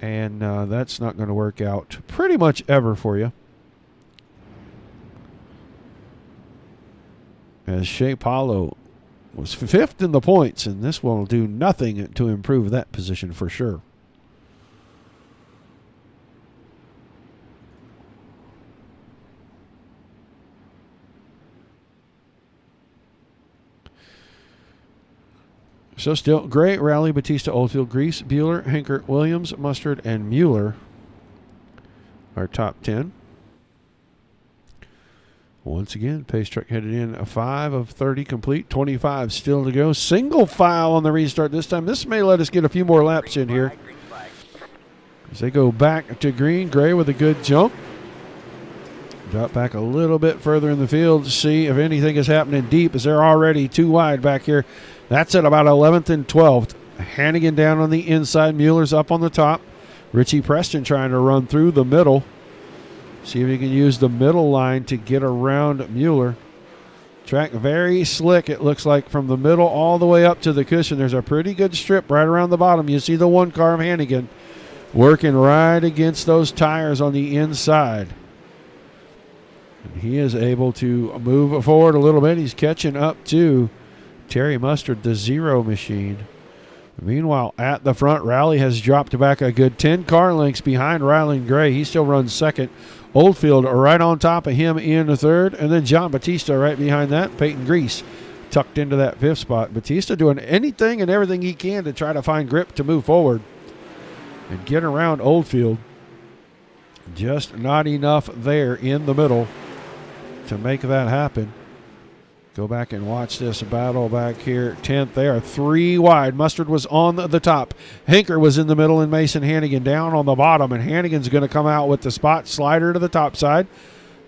[SPEAKER 1] And that's not going to work out pretty much ever for you. As Shea Paulo was 5th in the points, and this will do nothing to improve that position for sure. So still, Gray, Rowley, Batista, Oldfield, Grease, Bueller, Henker, Williams, Mustard, and Mueller are top 10. Once again, pace truck headed in a 5 of 30 complete, 25 still to go. Single file on the restart this time. This may let us get a few more laps in here. As they go back to green, Gray with a good jump. Drop back a little bit further in the field to see if anything is happening deep, as they're already too wide back here. That's at about 11th and 12th. Hannigan down on the inside. Mueller's up on the top. Richie Preston trying to run through the middle. See if he can use the middle line to get around Mueller. Track very slick, it looks like, from the middle all the way up to the cushion. There's a pretty good strip right around the bottom. You see the one car of Hannigan working right against those tires on the inside. And he is able to move forward a little bit. He's catching up to Terry Mustard, the 0 machine. Meanwhile, at the front, Rowley has dropped back a good 10 car lengths behind Ryland Gray. He still runs 2nd. Oldfield right on top of him in the 3rd. And then John Batista right behind that. Peyton Grease tucked into that 5th spot. Batista doing anything and everything he can to try to find grip to move forward and get around Oldfield. Just not enough there in the middle to make that happen. Go back and watch this battle back here. 10th, they are 3 wide. Mustard was on the top. Henker was in the middle, and Mason Hannigan down on the bottom. And Hannigan's going to come out with the spot slider to the top side.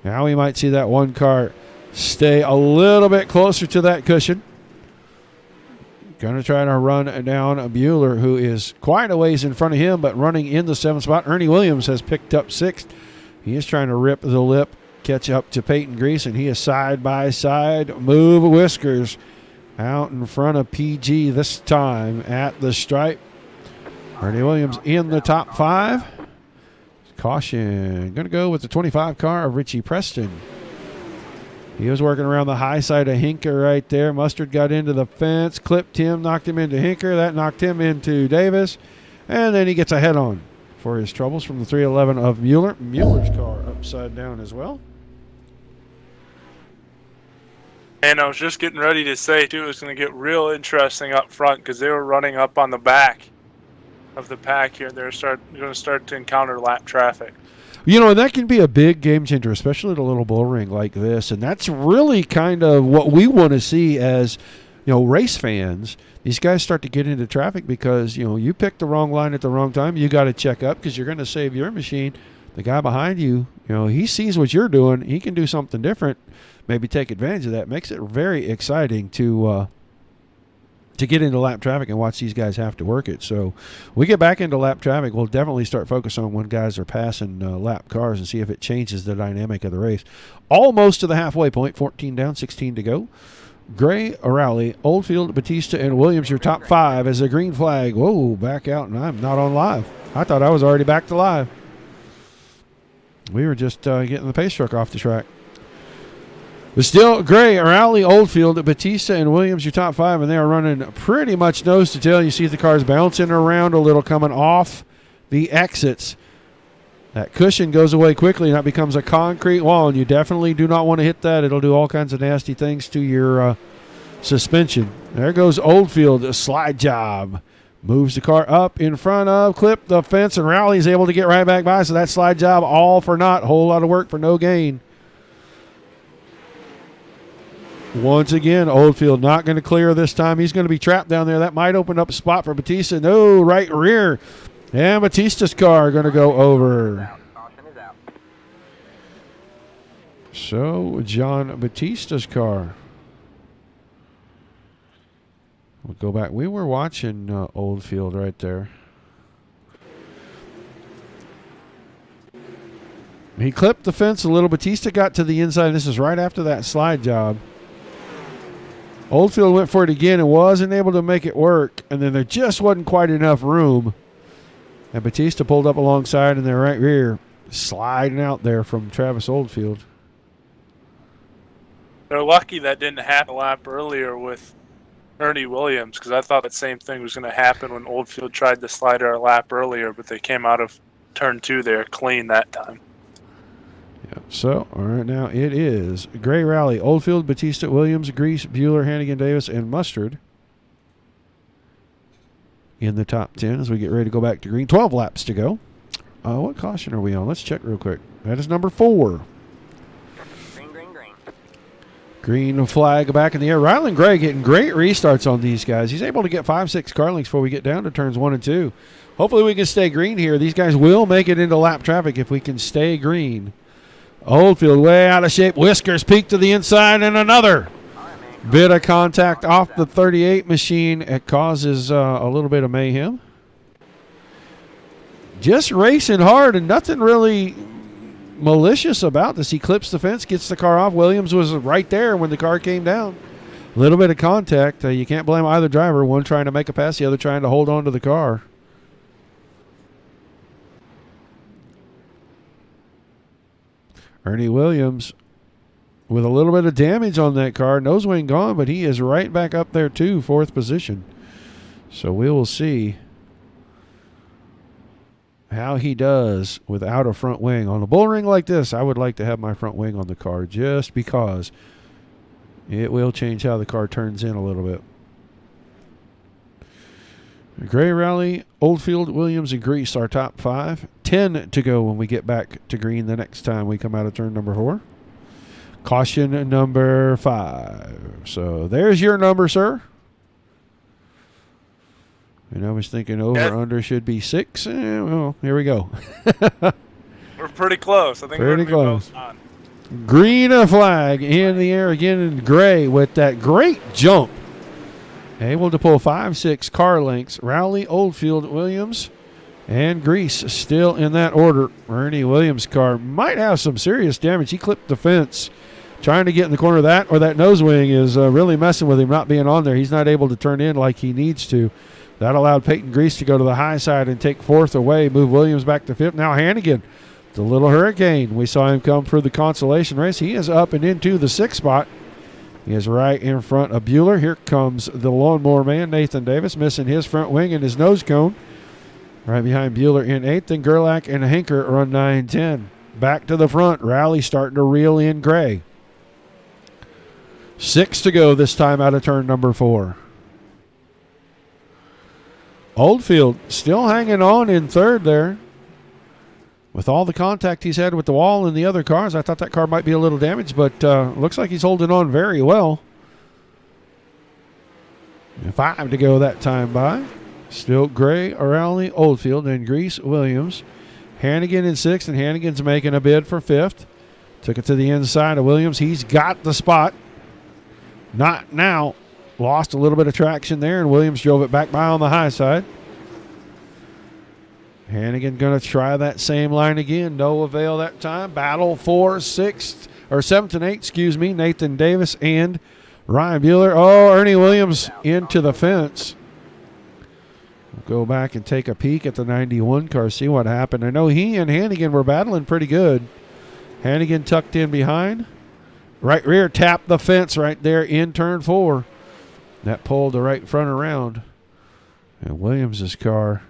[SPEAKER 1] Now we might see that one car stay a little bit closer to that cushion. Going to try to run down Bueller, who is quite a ways in front of him, but running in the 7th spot. Ernie Williams has picked up 6th. He is trying to rip the lip, catch up to Peyton Grease, and he is side by side. Move Whiskers out in front of PG this time at the stripe. Ernie Williams in the top 5. Caution. Going to go with the 25 car of Richie Preston. He was working around the high side of Hinker right there. Mustard got into the fence, clipped him, knocked him into Hinker. That knocked him into Davis. And then he gets a head-on for his troubles from the 311 of Mueller. Mueller's car upside down as well.
[SPEAKER 2] And I was just getting ready to say, too, it's going to get real interesting up front because they were running up on the back of the pack here. They're going to start to encounter lap traffic.
[SPEAKER 1] You know, and that can be a big game changer, especially at a little bull ring like this. And that's really kind of what we want to see as, you know, race fans. These guys start to get into traffic because, you know, you picked the wrong line at the wrong time. You got to check up because you're going to save your machine. The guy behind you, you know, he sees what you're doing. He can do something different, maybe take advantage of that. Makes it very exciting to to get into lap traffic and watch these guys have to work it. So we get back into lap traffic, we'll definitely start focusing on when guys are passing lap cars and see if it changes the dynamic of the race. Almost to the halfway point, 14 down, 16 to go. Gray, O'Reilly, Oldfield, Batista, and Williams, your top 5 as a green flag. Whoa, back out, and I'm not on live. I thought I was already back to live. We were just getting the pace truck off the track. But still, Gray, O'Reilly, Oldfield, Batista, and Williams, your top 5, and they are running pretty much nose to tail. You see the cars bouncing around a little, coming off the exits. That cushion goes away quickly, and that becomes a concrete wall, and you definitely do not want to hit that. It'll do all kinds of nasty things to your suspension. There goes Oldfield, a slide job. Moves the car up in front of, clip the fence, and Rowley's able to get right back by, so that slide job all for naught. Whole lot of work for no gain. Once again, Oldfield not going to clear this time. He's going to be trapped down there. That might open up a spot for Batista. No, right rear. And Batista's car going to go over. So, John Batista's car. We'll go back. We were watching Oldfield right there. He clipped the fence a little. Batista got to the inside. This is right after that slide job. Oldfield went for it again and wasn't able to make it work. And then there just wasn't quite enough room. And Batista pulled up alongside in their right rear, sliding out there from Travis Oldfield.
[SPEAKER 2] They're lucky that didn't happen a lap earlier with Ernie Williams, because I thought that same thing was going to happen when Oldfield tried to slide her a lap earlier, but they came out of turn 2 there clean that time.
[SPEAKER 1] Yeah. So, all right, now it is Gray, Rowley, Oldfield, Batista, Williams, Grease, Bueller, Hannigan, Davis, and Mustard in the top 10 as we get ready to go back to green. 12 laps to go. What caution are we on? Let's check real quick. That is number 4. Green flag back in the air. Ryland Gray getting great restarts on these guys. He's able to get 5-6 car lengths before we get down to turns 1 and 2. Hopefully we can stay green here. These guys will make it into lap traffic if we can stay green. Oldfield way out of shape. Whiskers peek to the inside, and another bit of contact off the 38 machine. It causes a little bit of mayhem. Just racing hard and nothing really malicious about this. He clips the fence, gets the car off. Williams was right there when the car came down. A little bit of contact. You can't blame either driver. One trying to make a pass, the other trying to hold on to the car. Ernie Williams with a little bit of damage on that car. Nose wing gone, but he is right back up there too, 4th position. So we will see how he does without a front wing. On a bull ring like this, I would like to have my front wing on the car just because it will change how the car turns in a little bit. Gray, Rowley, Oldfield, Williams, and Grease are top 5. 10 to go when we get back to green the next time we come out of turn number 4. Caution number 5. So there's your number, sir. And I was thinking over-under should be 6. Well, here we go.
[SPEAKER 2] We're pretty close. I think
[SPEAKER 1] pretty
[SPEAKER 2] we're
[SPEAKER 1] close.
[SPEAKER 2] On.
[SPEAKER 1] Green flag in the air again, and Gray with that great jump. Able to pull 5-6 car lengths. Rowley, Oldfield, Williams, and Grease still in that order. Ernie Williams' car might have some serious damage. He clipped the fence trying to get in the corner of that, or that nose wing is really messing with him not being on there. He's not able to turn in like he needs to. That allowed Peyton Grease to go to the high side and take 4th away, move Williams back to 5th. Now Hannigan, the little hurricane. We saw him come through the consolation race. He is up and into the 6th spot. He is right in front of Bueller. Here comes the lawnmower man, Nathan Davis, missing his front wing and his nose cone. Right behind Bueller in 8th, and Gerlach and Henker run 9-10. Back to the front. Rowley starting to reel in Gray. 6 to go this time out of turn number 4. Oldfield still hanging on in 3rd there. With all the contact he's had with the wall and the other cars, I thought that car might be a little damaged, but looks like he's holding on very well. 5 to go that time by. Still Gray, O'Reilly, Oldfield, and Grease, Williams. Hannigan in 6th, and Hannigan's making a bid for 5th. Took it to the inside of Williams. He's got the spot. Not now. lost a little bit of traction there, and Williams drove it back by on the high side. Hannigan going to try that same line again. No avail that time. Battle for 7th and 8th, excuse me. Nathan Davis and Ryan Bueller. Oh, Ernie Williams into the fence. We'll go back and take a peek at the 91 car, see what happened. I know he and Hannigan were battling pretty good. Hannigan tucked in behind. Right rear tapped the fence right there in turn 4. That pulled the right front around. And Williams' car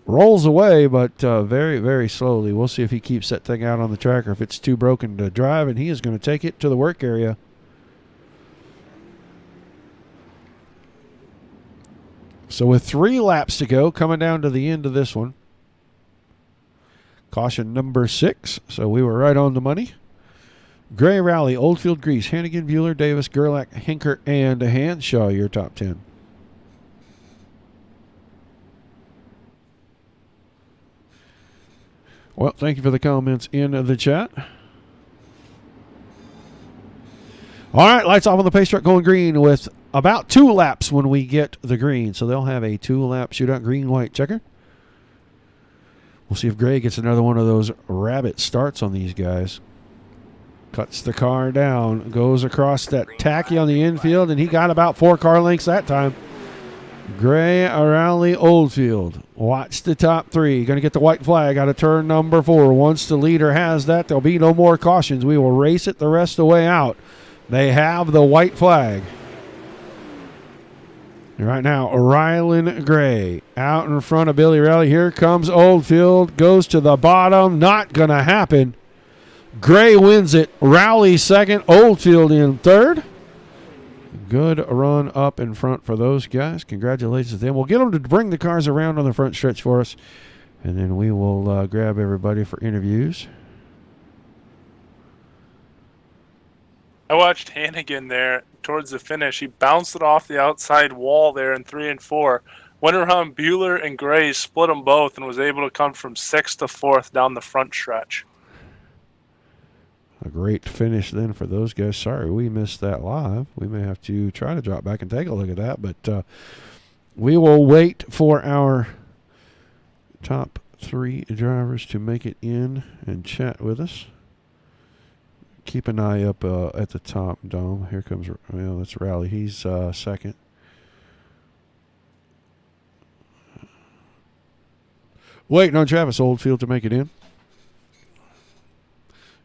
[SPEAKER 1] rolls away, but very, very slowly. We'll see if he keeps that thing out on the track or if it's too broken to drive, and he is going to take it to the work area. So with 3 laps to go, coming down to the end of this one. Caution number 6, so we were right on the money. Gray, Rowley, Oldfield, Grease, Hannigan, Bueller, Davis, Gerlach, Hinker, and Hanshaw, your top 10. Well, thank you for the comments in the chat. All right, lights off on the pace truck going green with about 2 laps when we get the green. So they'll have a 2-lap shootout, green, white, checker. We'll see if Gray gets another one of those rabbit starts on these guys. Cuts the car down, goes across that tacky on the infield, and he got about 4 car lengths that time. Gray, Rowley, Oldfield. Watch the top 3. Going to get the white flag out of turn number 4. Once the leader has that, there'll be no more cautions. We will race it the rest of the way out. They have the white flag. Right now, Rylan Gray out in front of Billy Rowley. Here comes Oldfield. Goes to the bottom. Not going to happen. Gray wins it. Rowley second. Oldfield in third. Good run up in front for those guys. Congratulations to them. We'll get them to bring the cars around on the front stretch for us, and then we will grab everybody for interviews.
[SPEAKER 2] I watched Hannigan there towards the finish. He bounced it off the outside wall there in 3 and 4. Went around Bueller and Gray, split them both, and was able to come from 6th to 4th down the front stretch.
[SPEAKER 1] A great finish then for those guys. Sorry, we missed that live. We may have to try to drop back and take a look at that, but we will wait for our top 3 drivers to make it in and chat with us. Keep an eye up at the top, Dom. Here comes, well, that's Rowley. He's second. Waiting on Travis Oldfield to make it in.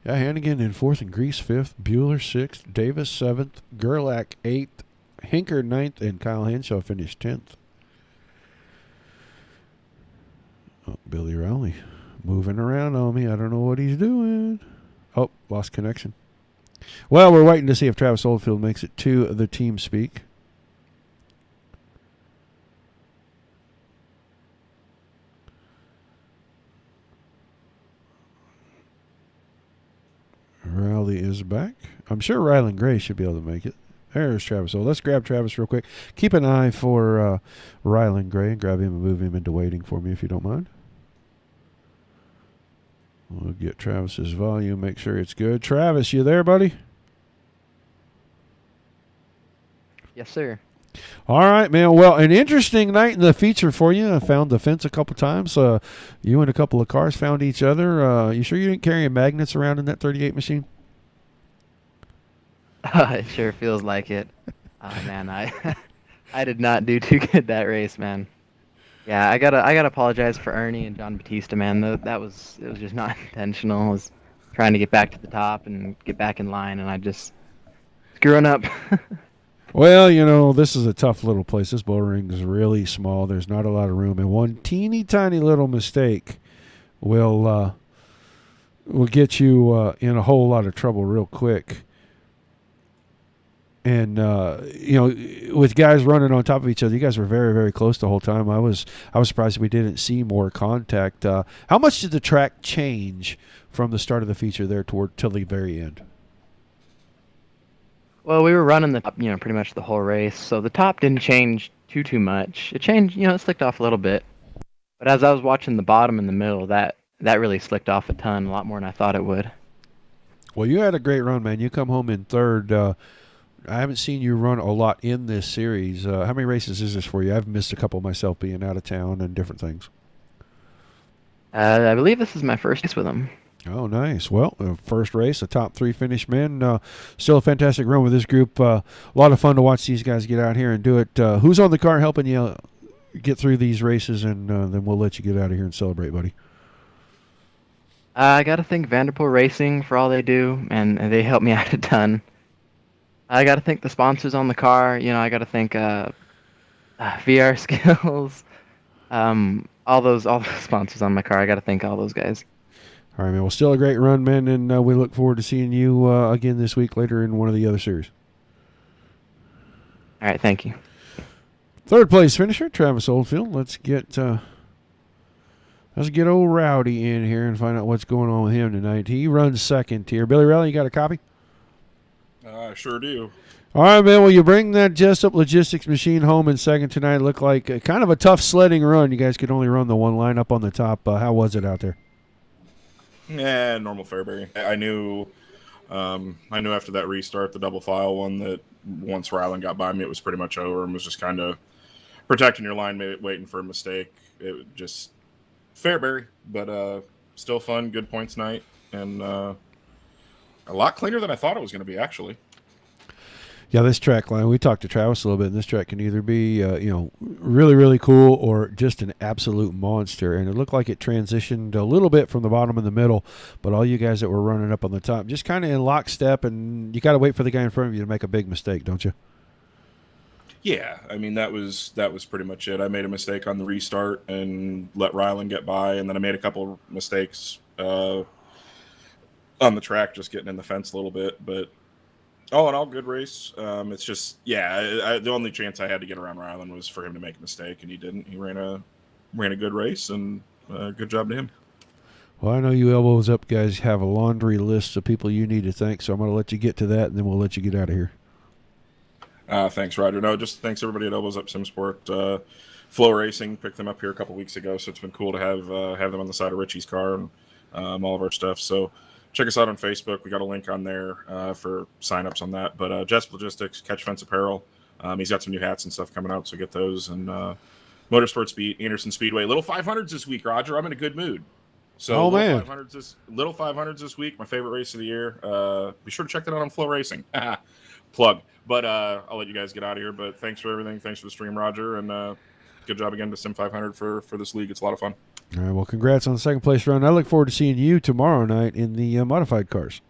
[SPEAKER 1] Yeah, Hannigan in 4th and Grease 5th. Bueller 6th. Davis 7th. Gerlach 8th. Hinker 9th. And Kyle Henshaw finished 10th. Oh, Billy Rowley moving around on me. I don't know what he's doing. Oh, lost connection. Well, we're waiting to see if Travis Oldfield makes it to the team speak. Rowley is back. I'm sure Rylan Gray should be able to make it. There's Travis. Let's grab Travis real quick. Keep an eye for Rylan Gray and grab him and move him into waiting for me if you don't mind. We'll get Travis's volume, make sure it's good. Travis, you there, buddy?
[SPEAKER 7] Yes, sir.
[SPEAKER 1] All right, man. Well, an interesting night in the feature for you. I found the fence a couple times. You and a couple of cars found each other. You sure you didn't carry magnets around in that 38 machine?
[SPEAKER 7] It sure feels like it. Man, I did not do too good that race, man. Yeah, I gotta apologize for Ernie and John Batista, man. It was just not intentional. I was trying to get back to the top and get back in line, and I just screwing up.
[SPEAKER 1] Well, you know, this is a tough little place. This bull ring is really small. There's not a lot of room, and one teeny tiny little mistake will get you in a whole lot of trouble real quick. And you know, with guys running on top of each other, you guys were very, very close the whole time. I was surprised we didn't see more contact. How much did the track change from the start of the feature there till the very end?
[SPEAKER 7] Well, we were running the top, pretty much the whole race, so the top didn't change too much. It changed, it slicked off a little bit. But as I was watching the bottom and the middle, that really slicked off a ton, a lot more than I thought it would.
[SPEAKER 1] Well, you had a great run, man. You come home in third. I haven't seen you run a lot in this series. How many races is this for you? I've missed a couple myself being out of town and different things.
[SPEAKER 7] I believe this is my first race with him.
[SPEAKER 1] Oh, nice. Well, first race, a top 3 finish, man. Still a fantastic run with this group. A lot of fun to watch these guys get out here and do it. Who's on the car helping you get through these races, and then we'll let you get out of here and celebrate, buddy.
[SPEAKER 7] I got to thank Vanderpool Racing for all they do, and they help me out a ton. I got to thank the sponsors on the car. I got to thank VR Skills, all those sponsors on my car. I got to thank all those guys.
[SPEAKER 1] All right, man. Well, still a great run, man, and we look forward to seeing you again this week later in one of the other series.
[SPEAKER 7] All right, thank you.
[SPEAKER 1] Third place finisher, Travis Oldfield. Let's get old Rowdy in here and find out what's going on with him tonight. He runs second here. Billy Rowley, you got a copy?
[SPEAKER 8] I sure do.
[SPEAKER 1] All right, man. Well, you bring that Jessup Logistics machine home in second tonight. It looked like kind of a tough sledding run. You guys could only run the one line up on the top. How was it out there?
[SPEAKER 8] Yeah, normal Fairbury. I knew after that restart, the double file one, that once Ryland got by me, it was pretty much over and was just kind of protecting your line, waiting for a mistake. It just Fairbury, but still fun, good points night, and a lot cleaner than I thought it was going to be, actually.
[SPEAKER 1] Yeah, this track line, we talked to Travis a little bit, and this track can either be, really, really cool or just an absolute monster. And it looked like it transitioned a little bit from the bottom and the middle, but all you guys that were running up on the top, just kind of in lockstep, and you got to wait for the guy in front of you to make a big mistake, don't you?
[SPEAKER 8] Yeah, I mean, that was pretty much it. I made a mistake on the restart and let Ryland get by, and then I made a couple mistakes on the track, just getting in the fence a little bit, but all in all, good race. It's just, the only chance I had to get around Ryland was for him to make a mistake, and he didn't. He ran a good race, and good job to him.
[SPEAKER 1] Well, I know you elbows up guys have a laundry list of people you need to thank, so I'm going to let you get to that, and then we'll let you get out of here.
[SPEAKER 8] Thanks, Roger. No, just thanks everybody at Elbows Up Simsport. Flow Racing picked them up here a couple weeks ago, so it's been cool to have them on the side of Richie's car and all of our stuff. So check us out on Facebook. We got a link on there for signups on that. But Jessup Logistics, Catch Fence Apparel. He's got some new hats and stuff coming out, so get those. And Motorsport Speed, Anderson Speedway. Little 500s this week, Roger. I'm in a good mood. So
[SPEAKER 1] man.
[SPEAKER 8] Little 500s this week, my favorite race of the year. Be sure to check that out on Flow Racing. Plug. But I'll let you guys get out of here. But thanks for everything. Thanks for the stream, Roger. And good job again to Sim500 for this league. It's a lot of fun.
[SPEAKER 1] All right, well, congrats on the second place run. I look forward to seeing you tomorrow night in the modified cars.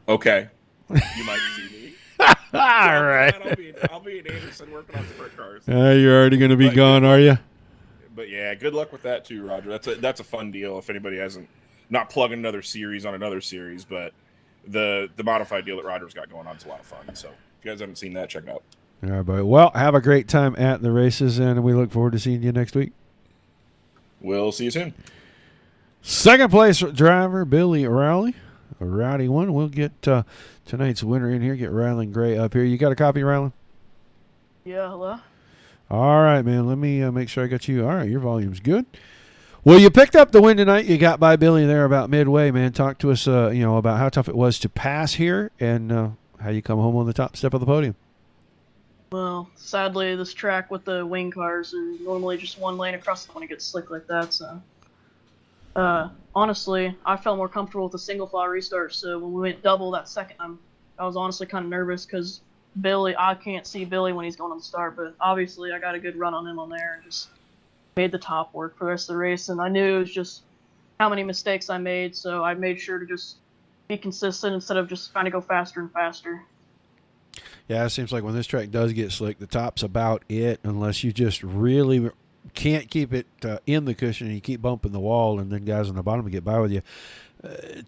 [SPEAKER 8] Okay. You might see me.
[SPEAKER 1] All right.
[SPEAKER 8] I'll be in Anderson working on sprint cars.
[SPEAKER 1] You're already going to be gone, are you?
[SPEAKER 8] But yeah, good luck with that too, Roger. That's a fun deal. If anybody hasn't, not plugging another series on another series, but the modified deal that Roger's got going on is a lot of fun. So if you guys haven't seen that, check it out.
[SPEAKER 1] All right, buddy. Well, have a great time at the races, and we look forward to seeing you next week.
[SPEAKER 8] We'll see you soon.
[SPEAKER 1] Second place driver, Billy Rowley. A rowdy one. We'll get tonight's winner in here, get Ryland Gray up here. You got a copy, Ryland?
[SPEAKER 9] Yeah, hello?
[SPEAKER 1] All right, man. Let me make sure I got you. All right, your volume's good. Well, you picked up the win tonight. You got by Billy there about midway, man. Talk to us, about how tough it was to pass here and how you come home on the top step of the podium.
[SPEAKER 9] Well, sadly, this track with the wing cars is normally just one lane across when it gets slick like that, so. Honestly, I felt more comfortable with the single file restart, so when we went double that second time, I was honestly kind of nervous because I can't see Billy when he's going on the start, but obviously I got a good run on him on there and just made the top work for the rest of the race, and I knew it was just how many mistakes I made, so I made sure to just be consistent instead of just trying to go faster and faster.
[SPEAKER 1] Yeah, it seems like when this track does get slick, the top's about it, unless you just really can't keep it in the cushion and you keep bumping the wall, and then guys on the bottom get by with you.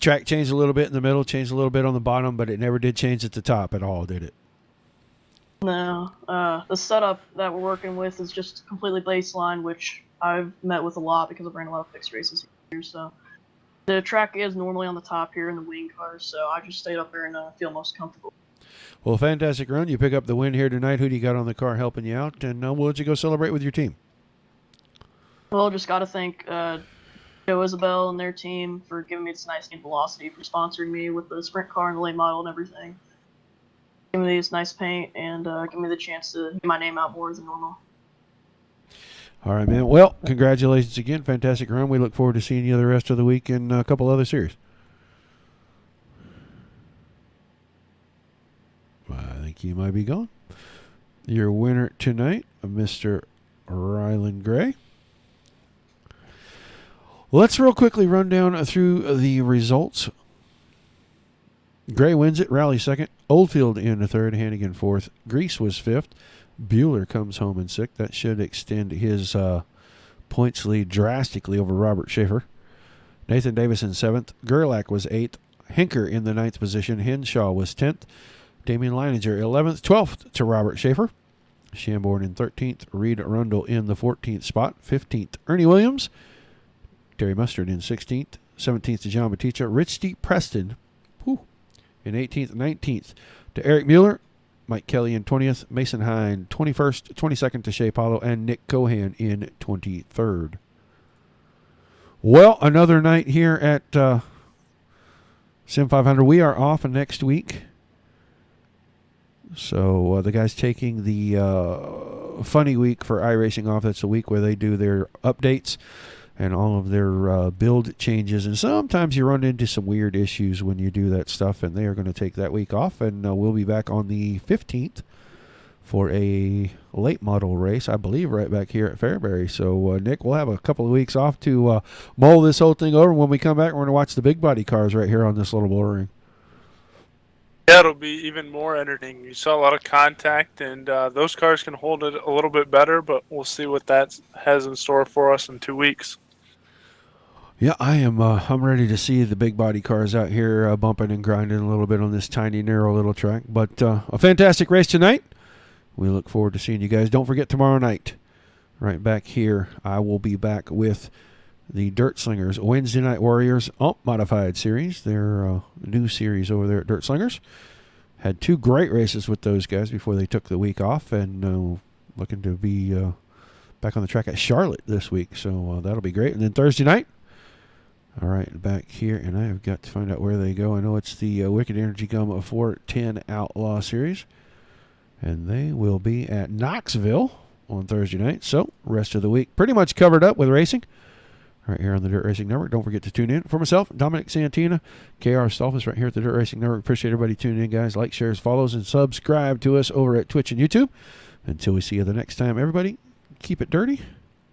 [SPEAKER 1] Track changed a little bit in the middle, changed a little bit on the bottom, but it never did change at the top at all, did it?
[SPEAKER 9] No. The setup that we're working with is just completely baseline, which I've met with a lot because I've ran a lot of fixed races here, so. The track is normally on the top here in the wing cars, so I just stayed up there and feel most comfortable.
[SPEAKER 1] Well, fantastic run. You pick up the win here tonight. Who do you got on the car helping you out? And we'll let you go celebrate with your team.
[SPEAKER 9] Well, just got to thank Joe Isabel and their team for giving me this nice game velocity, for sponsoring me with the sprint car and the late model and everything. Giving me this nice paint and giving me the chance to get my name out more than normal.
[SPEAKER 1] All right, man. Well, congratulations again. Fantastic run. We look forward to seeing you the rest of the week in a couple other series. I think you might be gone. Your winner tonight, Mr. Rylan Gray. Let's real quickly run down through the results. Gray wins it, Rally second. Oldfield in the third, Hannigan fourth. Grease was fifth. Bueller comes home in sixth. That should extend his points lead drastically over Robert Schaefer. Nathan Davis in seventh. Gerlach was eighth. Hinker in the ninth position. Henshaw was 10th. Damian Leininger 11th. 12th to Robert Schaefer. Shamborn in 13th. Reed Rundle in the 14th spot. 15th, Ernie Williams. Terry Mustard in 16th. 17th to John Batista. Rich Deep Preston in 18th. 19th to Eric Mueller. Mike Kelly in 20th, Mason Hine 21st, 22nd to Shea Paulo, and Nick Cohan in 23rd. Well, another night here at Sim500. We are off next week. So the guys taking the funny week for iRacing off. That's a week where they do their updates and all of their build changes. And sometimes you run into some weird issues when you do that stuff, and they are going to take that week off. And we'll be back on the 15th for a late model race, I believe, right back here at Fairbury. So, Nick, we'll have a couple of weeks off to mull this whole thing over. When we come back, we're going to watch the big body cars right here on this little bull ring.
[SPEAKER 2] Yeah, it'll be even more entertaining. You saw a lot of contact, and those cars can hold it a little bit better, but we'll see what that has in store for us in 2 weeks.
[SPEAKER 1] Yeah, I'm ready to see the big body cars out here bumping and grinding a little bit on this tiny, narrow little track. But a fantastic race tonight. We look forward to seeing you guys. Don't forget tomorrow night, right back here, I will be back with the Dirt Slingers Wednesday Night Warriors Modified Series. Their new series over there at Dirt Slingers. Had 2 great races with those guys before they took the week off, and looking to be back on the track at Charlotte this week. So that'll be great. And then Thursday night, all right, back here, and I have got to find out where they go. I know it's the Wicked Energy Gum 410 Outlaw Series, and they will be at Knoxville on Thursday night. So, rest of the week pretty much covered up with racing right here on the Dirt Racing Network. Don't forget to tune in. For myself, Dominic Santina, KR Stolfus right here at the Dirt Racing Network. Appreciate everybody tuning in, guys. Like, shares, follows, and subscribe to us over at Twitch and YouTube. Until we see you the next time, everybody, keep it dirty